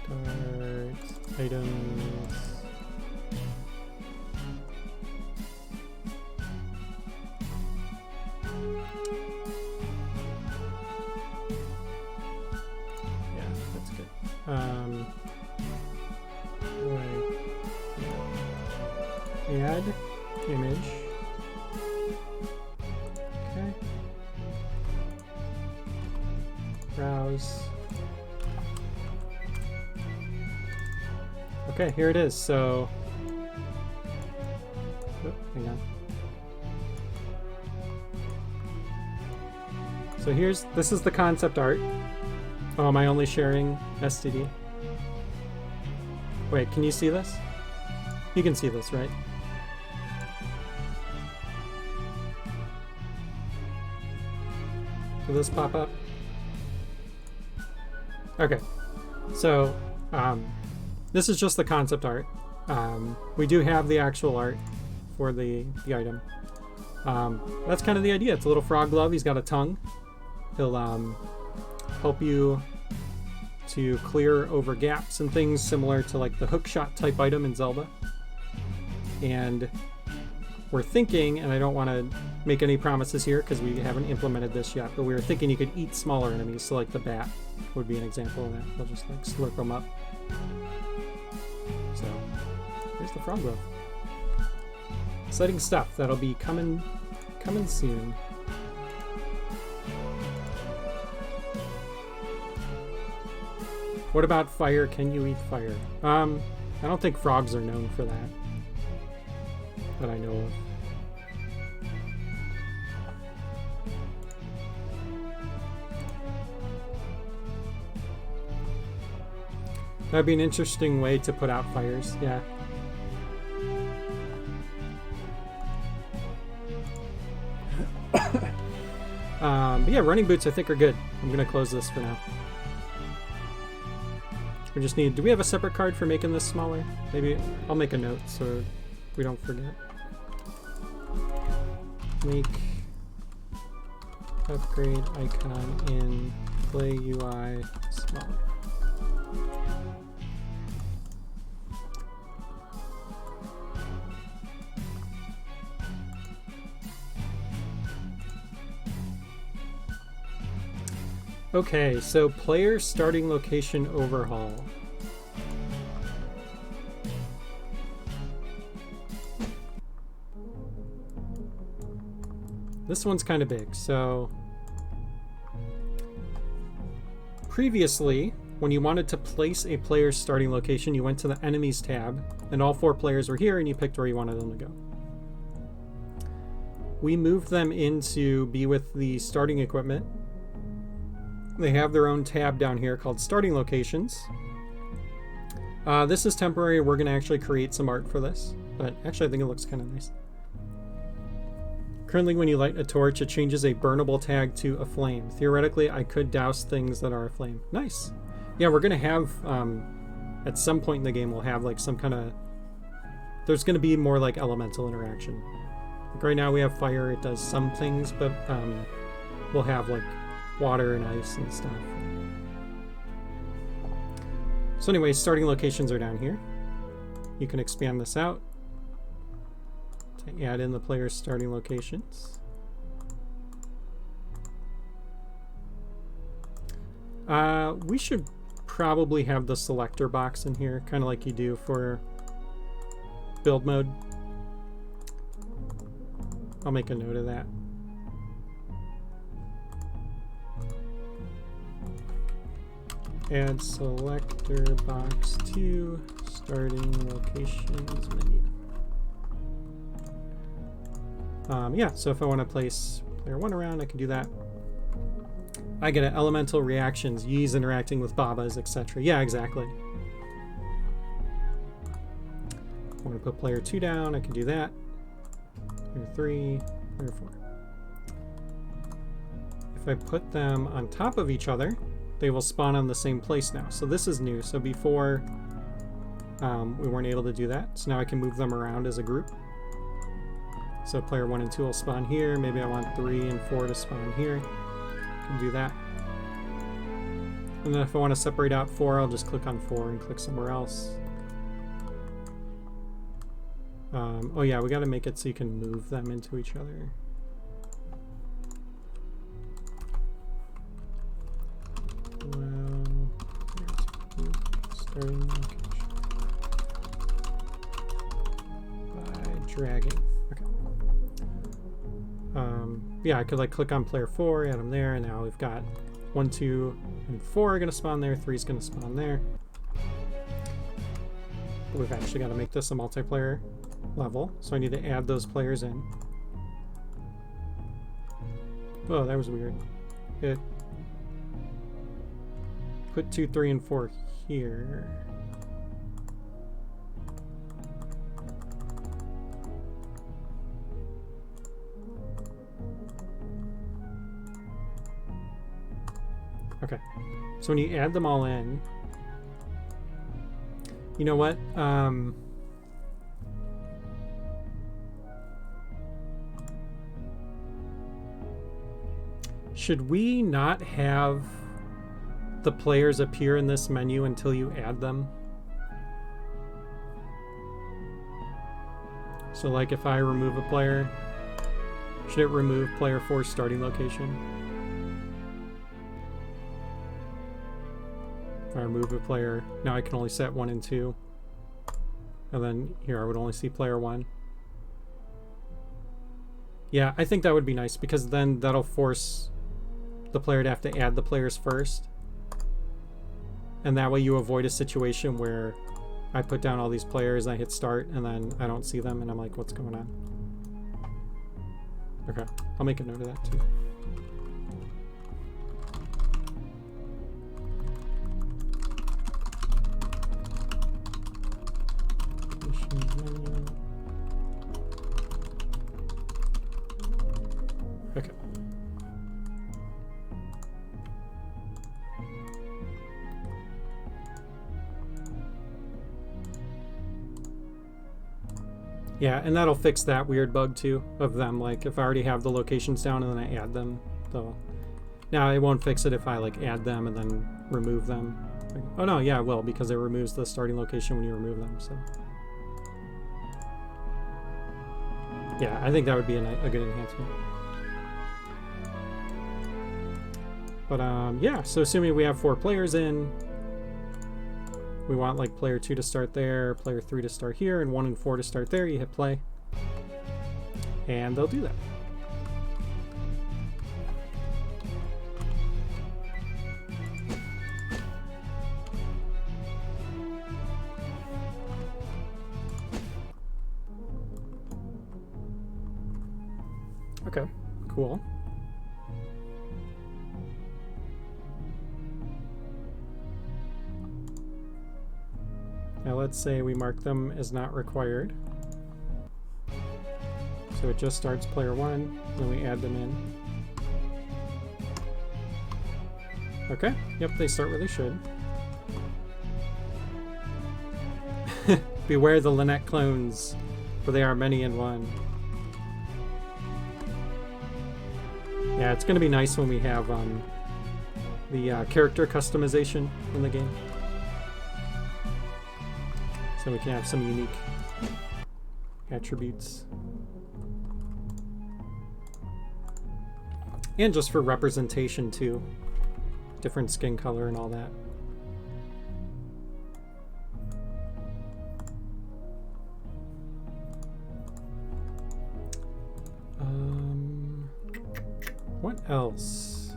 Start items. Yeah, that's good. Add image. Okay. Browse. Okay, here it is. So, hang on. So this is the concept art. Oh, am I only sharing STD? Wait, can you see this? You can see this, right? Will this pop up? Okay, so this is just the concept art. We do have the actual art for the item. That's kind of the idea. It's a little frog glove. He's got a tongue. He'll help you to clear over gaps and things, similar to like the hookshot type item in Zelda. And we're thinking, and I don't want to make any promises here because we haven't implemented this yet, but we were thinking you could eat smaller enemies, so like the bat would be an example of that. I'll just like slurp them up. So here's the frog glove. Exciting stuff that'll be coming soon. What about fire? Can you eat fire? I don't think frogs are known for that I know of. That'd be an interesting way to put out fires, yeah. But yeah, running boots I think are good. I'm gonna close this for now. We just need, do we have a separate card for making this smaller? Maybe I'll make a note so we don't forget. Make upgrade icon in play UI smaller. Okay, so player starting location overhaul. This one's kind of big. So previously, when you wanted to place a player's starting location, you went to the enemies tab, and all 4 players were here, and you picked where you wanted them to go. We moved them into be with the starting equipment. They have their own tab down here called starting locations. This is temporary. We're going to actually create some art for this, but actually I think it looks kind of nice. Currently, when you light a torch, it changes a burnable tag to a flame. Theoretically, I could douse things that are a flame. Nice. Yeah, we're going to have, at some point in the game, we'll have like some kind of, there's going to be more like elemental interaction. Like right now we have fire, it does some things, but we'll have like water and ice and stuff. So anyway, starting locations are down here. You can expand this out to add in the player's starting locations. We should probably have the selector box in here, kind of like you do for build mode. I'll make a note of that. Add selector box to starting locations menu. Yeah, so if I want to place player 1 around, I can do that. I get elemental reactions, Yee's interacting with Babas, etc. Yeah, exactly. I want to put player 2 down, I can do that. Player 3, player 4. If I put them on top of each other, they will spawn on the same place now. So this is new. So before we weren't able to do that. So now I can move them around as a group. So player 1 and 2 will spawn here. Maybe I want 3 and 4 to spawn here. I can do that. And then if I want to separate out 4, I'll just click on 4 and click somewhere else. Oh yeah, we got to make it so you can move them into each other. Well, starting location by dragging. Okay. Yeah, I could like click on player 4, add them there, and now we've got 1, 2, and 4 are going to spawn there. 3 is going to spawn there. But we've actually got to make this a multiplayer level, so I need to add those players in. Oh, that was weird. It put 2, 3, and 4 here. Okay, so when you add them all in, you know what? Should we not have the players appear in this menu until you add them? So like if I remove a player, should it remove player 4's starting location? If I remove a player, now I can only set 1 and 2. And then here I would only see player 1. Yeah, I think that would be nice because then that'll force the player to have to add the players first. And that way you avoid a situation where I put down all these players, I hit start, and then I don't see them, and I'm like, what's going on? Okay, I'll make a note of that too. Okay. Yeah, and that'll fix that weird bug too of them, like if I already have the locations down and then I add them, though. Now it won't fix it if I like add them and then remove them. Oh no, yeah, it will, because it removes the starting location when you remove them, so. Yeah, I think that would be a good enhancement. But yeah, so assuming we have 4 players in, we want like player 2 to start there, player 3 to start here, and 1 and 4 to start there. You hit play, and they'll do that. Okay, cool. Now let's say we mark them as not required. So it just starts player 1, then we add them in. Okay, yep, they start where they should. Beware the Lynette clones, for they are many in one. Yeah, it's going to be nice when we have the character customization in the game. So we can have some unique attributes. And just for representation too. Different skin color and all that. What else?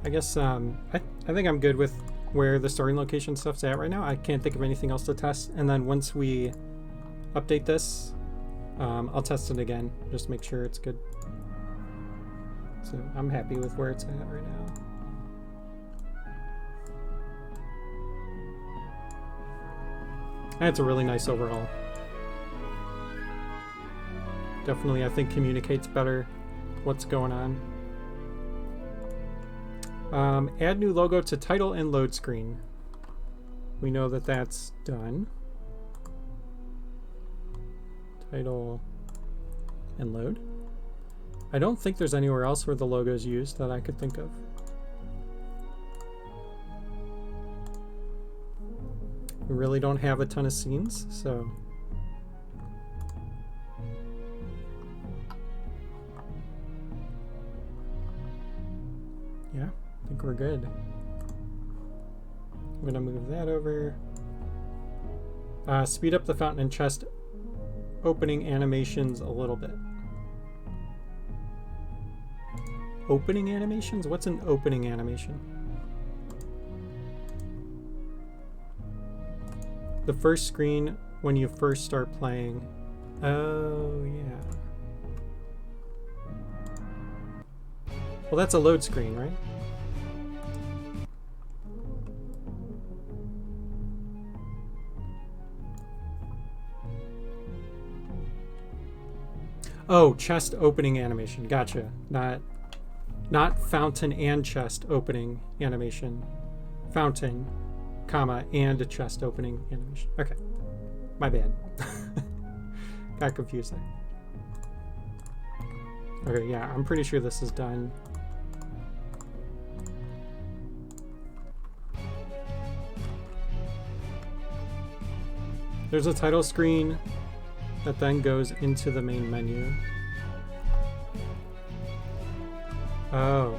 I guess I think I'm good with where the starting location stuff's at right now. I can't think of anything else to test. And then once we update this, I'll test it again, just to make sure it's good. So I'm happy with where it's at right now. That's a really nice overhaul. Definitely, I think communicates better what's going on. Add new logo to title and load screen. We know that that's done. Title and load. I don't think there's anywhere else where the logo is used that I could think of. We really don't have a ton of scenes, so... yeah, I think we're good. I'm gonna move that over. Speed up the fountain and chest opening animations a little bit. Opening animations? What's an opening animation? The first screen when you first start playing. Oh, yeah. Well, that's a load screen, right? Oh, chest opening animation. Gotcha. Not fountain and chest opening animation. Fountain, comma, and a chest opening animation. Okay. My bad. Got confused there. Okay, yeah, I'm pretty sure this is done. There's a title screen that then goes into the main menu. Oh.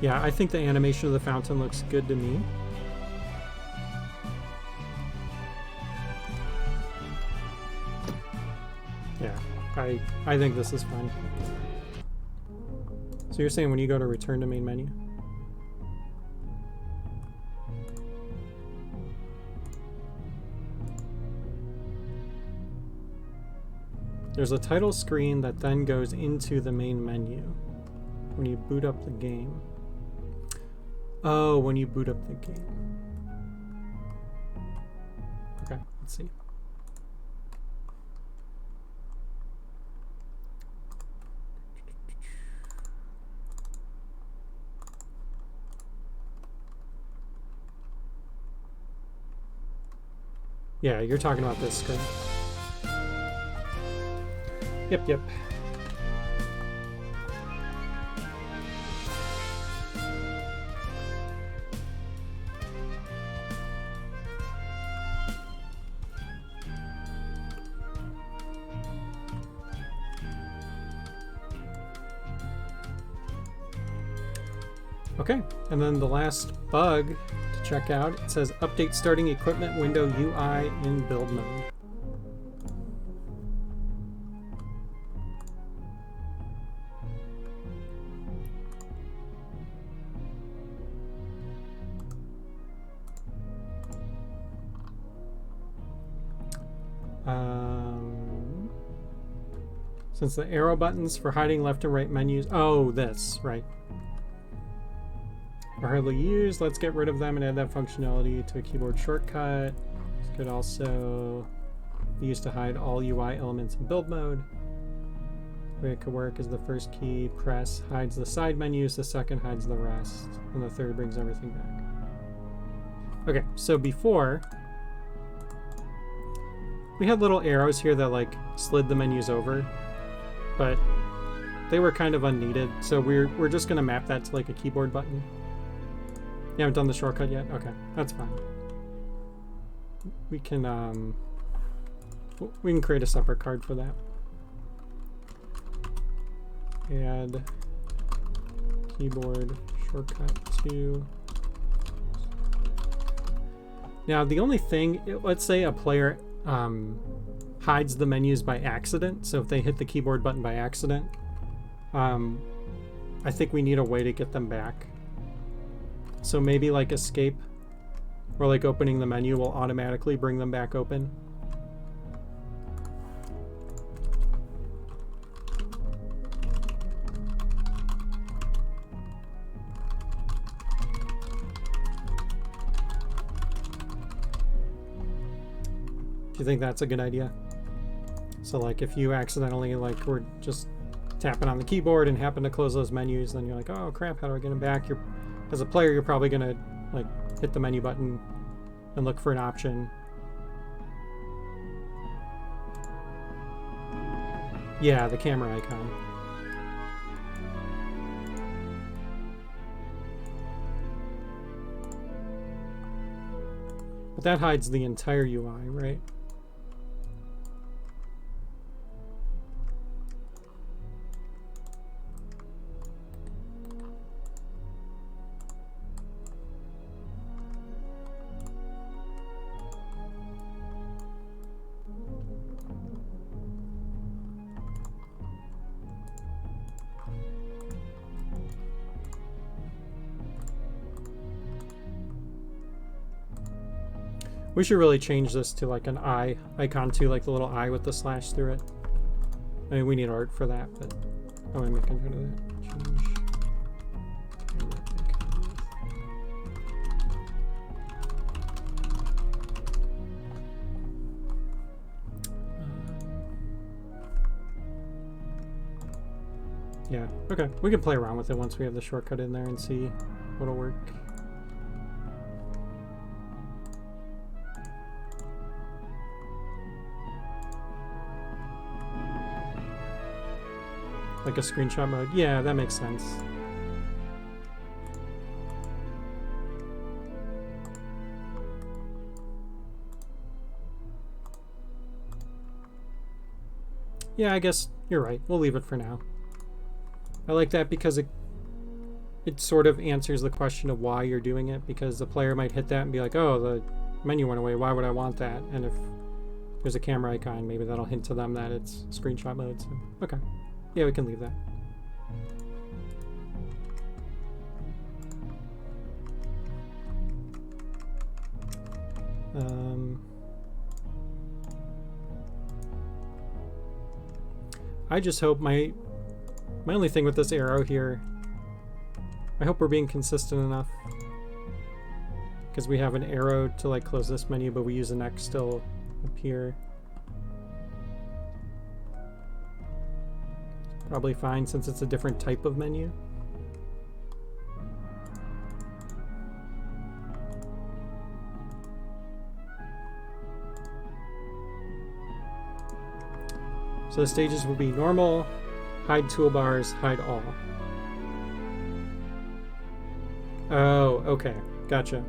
Yeah, I think the animation of the fountain looks good to me. Yeah, I think this is fun. So you're saying when you go to return to main menu? There's a title screen that then goes into the main menu when you boot up the game. Oh, when you boot up the game. Okay, let's see. Yeah, you're talking about this screen. Yep. Okay, and then the last bug to check out, it says update starting equipment window UI in build mode. Since the arrow buttons for hiding left and right menus, oh, this, right, are hardly used, let's get rid of them and add that functionality to a keyboard shortcut. This could also be used to hide all UI elements in build mode. The way it could work is the first key press hides the side menus, the second hides the rest, and the third brings everything back. Okay, so before, we had little arrows here that like slid the menus over, but they were kind of unneeded, so we're just going to map that to like a keyboard button. You haven't done the shortcut yet? Okay, that's fine. We can create a separate card for that. Add keyboard shortcut to. Now the only thing, let's say a player hides the menus by accident, so if they hit the keyboard button by accident, I think we need a way to get them back. So maybe like escape or like opening the menu will automatically bring them back open. Do you think that's a good idea? So like if you accidentally like were just tapping on the keyboard and happen to close those menus, then you're like, oh crap, how do I get them back? As a player, you're probably gonna like hit the menu button and look for an option. Yeah, the camera icon. But that hides the entire UI, right? We should really change this to like an eye icon too, like the little eye with the slash through it. I mean, we need art for that, but oh, I'm making note of that. Change. Yeah, okay. We can play around with it once we have the shortcut in there and see what'll work. Like a screenshot mode? Yeah, that makes sense. Yeah, I guess you're right. We'll leave it for now. I like that because it sort of answers the question of why you're doing it, because the player might hit that and be like, oh, the menu went away, why would I want that? And if there's a camera icon, maybe that'll hint to them that it's screenshot mode. So, okay. Yeah, we can leave that. I just hope my only thing with this arrow here, I hope we're being consistent enough, because we have an arrow to like close this menu, but we use an X still up here. Probably fine since it's a different type of menu. So the stages will be normal, hide toolbars, hide all. Oh, okay. Gotcha.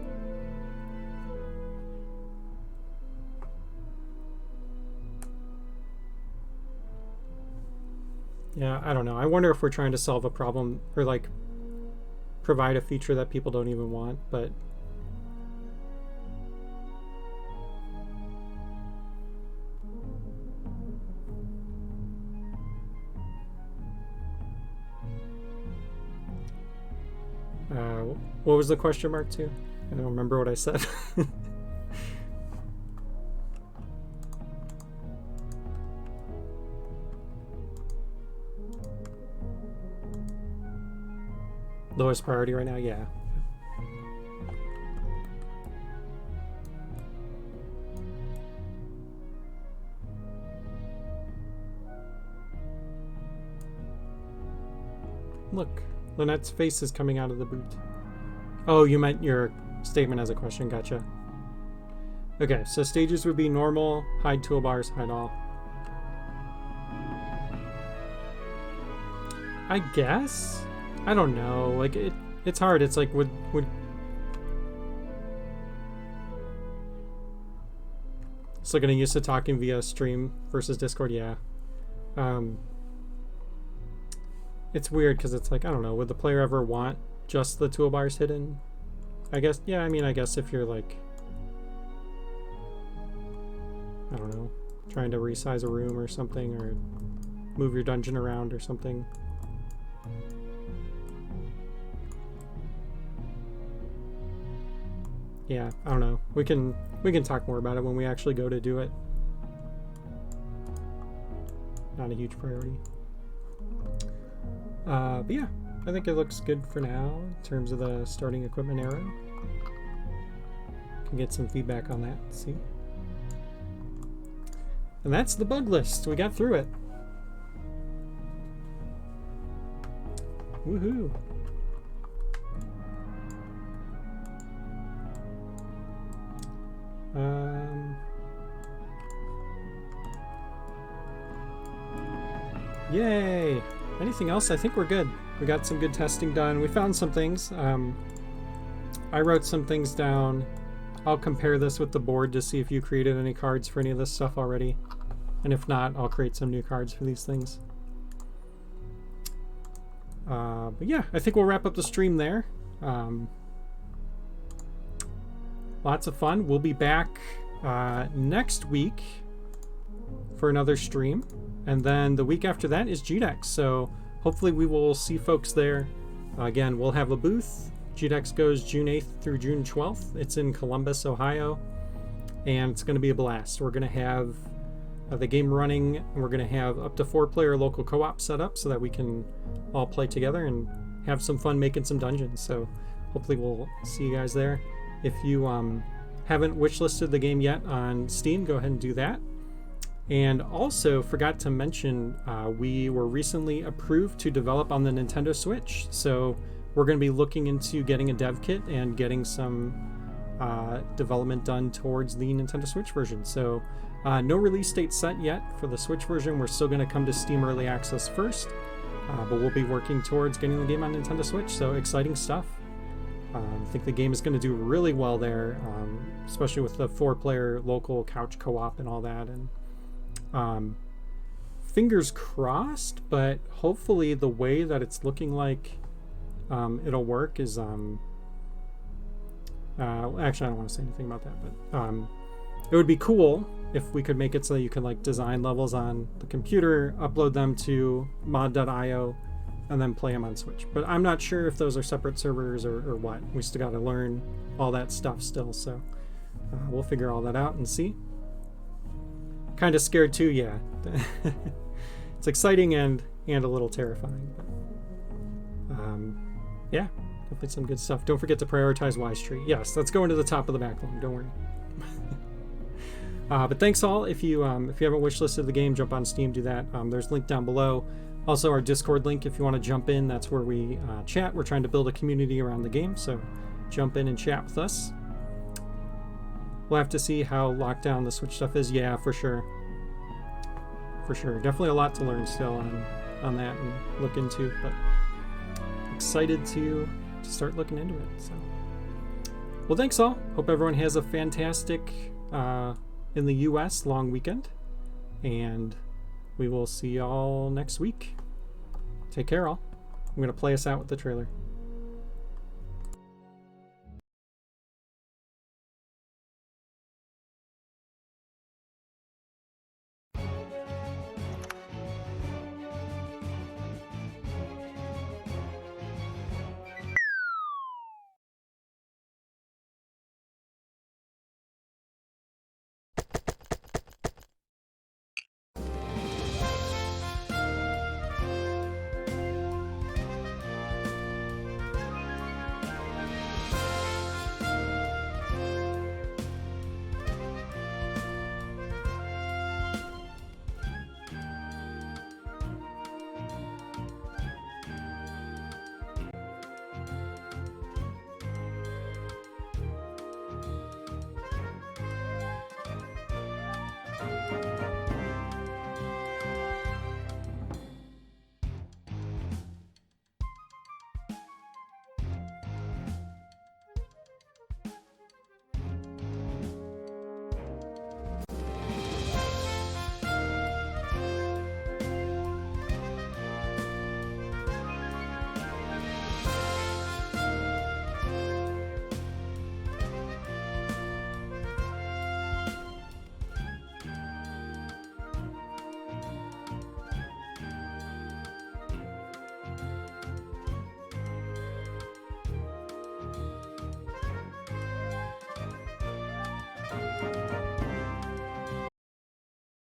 Yeah, I don't know. I wonder if we're trying to solve a problem or like provide a feature that people don't even want, but what was the question mark to? I don't remember what I said. Lowest priority right now? Yeah. Look, Lynette's face is coming out of the boot. Oh, you meant your statement as a question. Gotcha. Okay, so stages would be normal, hide toolbars, hide all. I guess? I don't know. Like it's hard. It's like would still getting used to talking via stream versus Discord. Yeah. It's weird because it's like, I don't know, would the player ever want just the toolbars hidden? I guess, yeah, I mean, I guess if you're like, I don't know, trying to resize a room or something, or move your dungeon around or something. Yeah, I don't know. We can talk more about it when we actually go to do it. Not a huge priority. But yeah, I think it looks good for now in terms of the starting equipment arrow. Can get some feedback on that, see? And that's the bug list. We got through it. Woohoo. Yay! Anything else? I think we're good. We got some good testing done. We found some things. I wrote some things down. I'll compare this with the board to see if you created any cards for any of this stuff already. And if not, I'll create some new cards for these things. But yeah, I think we'll wrap up the stream there. Lots of fun. We'll be back next week for another stream. And then the week after that is GDEX. So hopefully we will see folks there. Again, we'll have a booth. GDEX goes June 8th through June 12th. It's in Columbus, Ohio. And it's going to be a blast. We're going to have the game running. And we're going to have up to 4-player local co-op set up so that we can all play together and have some fun making some dungeons. So hopefully we'll see you guys there. If you haven't wishlisted the game yet on Steam, go ahead and do that. And also forgot to mention, we were recently approved to develop on the Nintendo Switch. So we're going to be looking into getting a dev kit and getting some development done towards the Nintendo Switch version. So no release date set yet for the Switch version. We're still going to come to Steam Early Access first, but we'll be working towards getting the game on Nintendo Switch. So exciting stuff. I think the game is going to do really well there, especially with the 4-player local couch co-op and all that. And fingers crossed, but hopefully the way that it's looking like it'll work is actually I don't want to say anything about that, but it would be cool if we could make it so that you could like design levels on the computer, upload them to mod.io, and then play them on Switch. But I'm not sure if those are separate servers or what. We still got to learn all that stuff still, so we'll figure all that out and see. Kind of scared too, yeah. It's exciting and a little terrifying. But, yeah, definitely some good stuff. Don't forget to prioritize Wise Tree. Yes, let's go into the top of the backlog. Don't worry. But thanks all. If you haven't wishlisted the game, jump on Steam, do that. There's a link down below. Also, our Discord link if you want to jump in. That's where we chat. We're trying to build a community around the game, so jump in and chat with us. We'll have to see how locked down the Switch stuff is. Yeah, for sure. For sure. Definitely a lot to learn still on that and look into, but excited to start looking into it. So, well, thanks all. Hope everyone has a fantastic in the US long weekend, and we will see y'all next week. Take care all. I'm going to play us out with the trailer.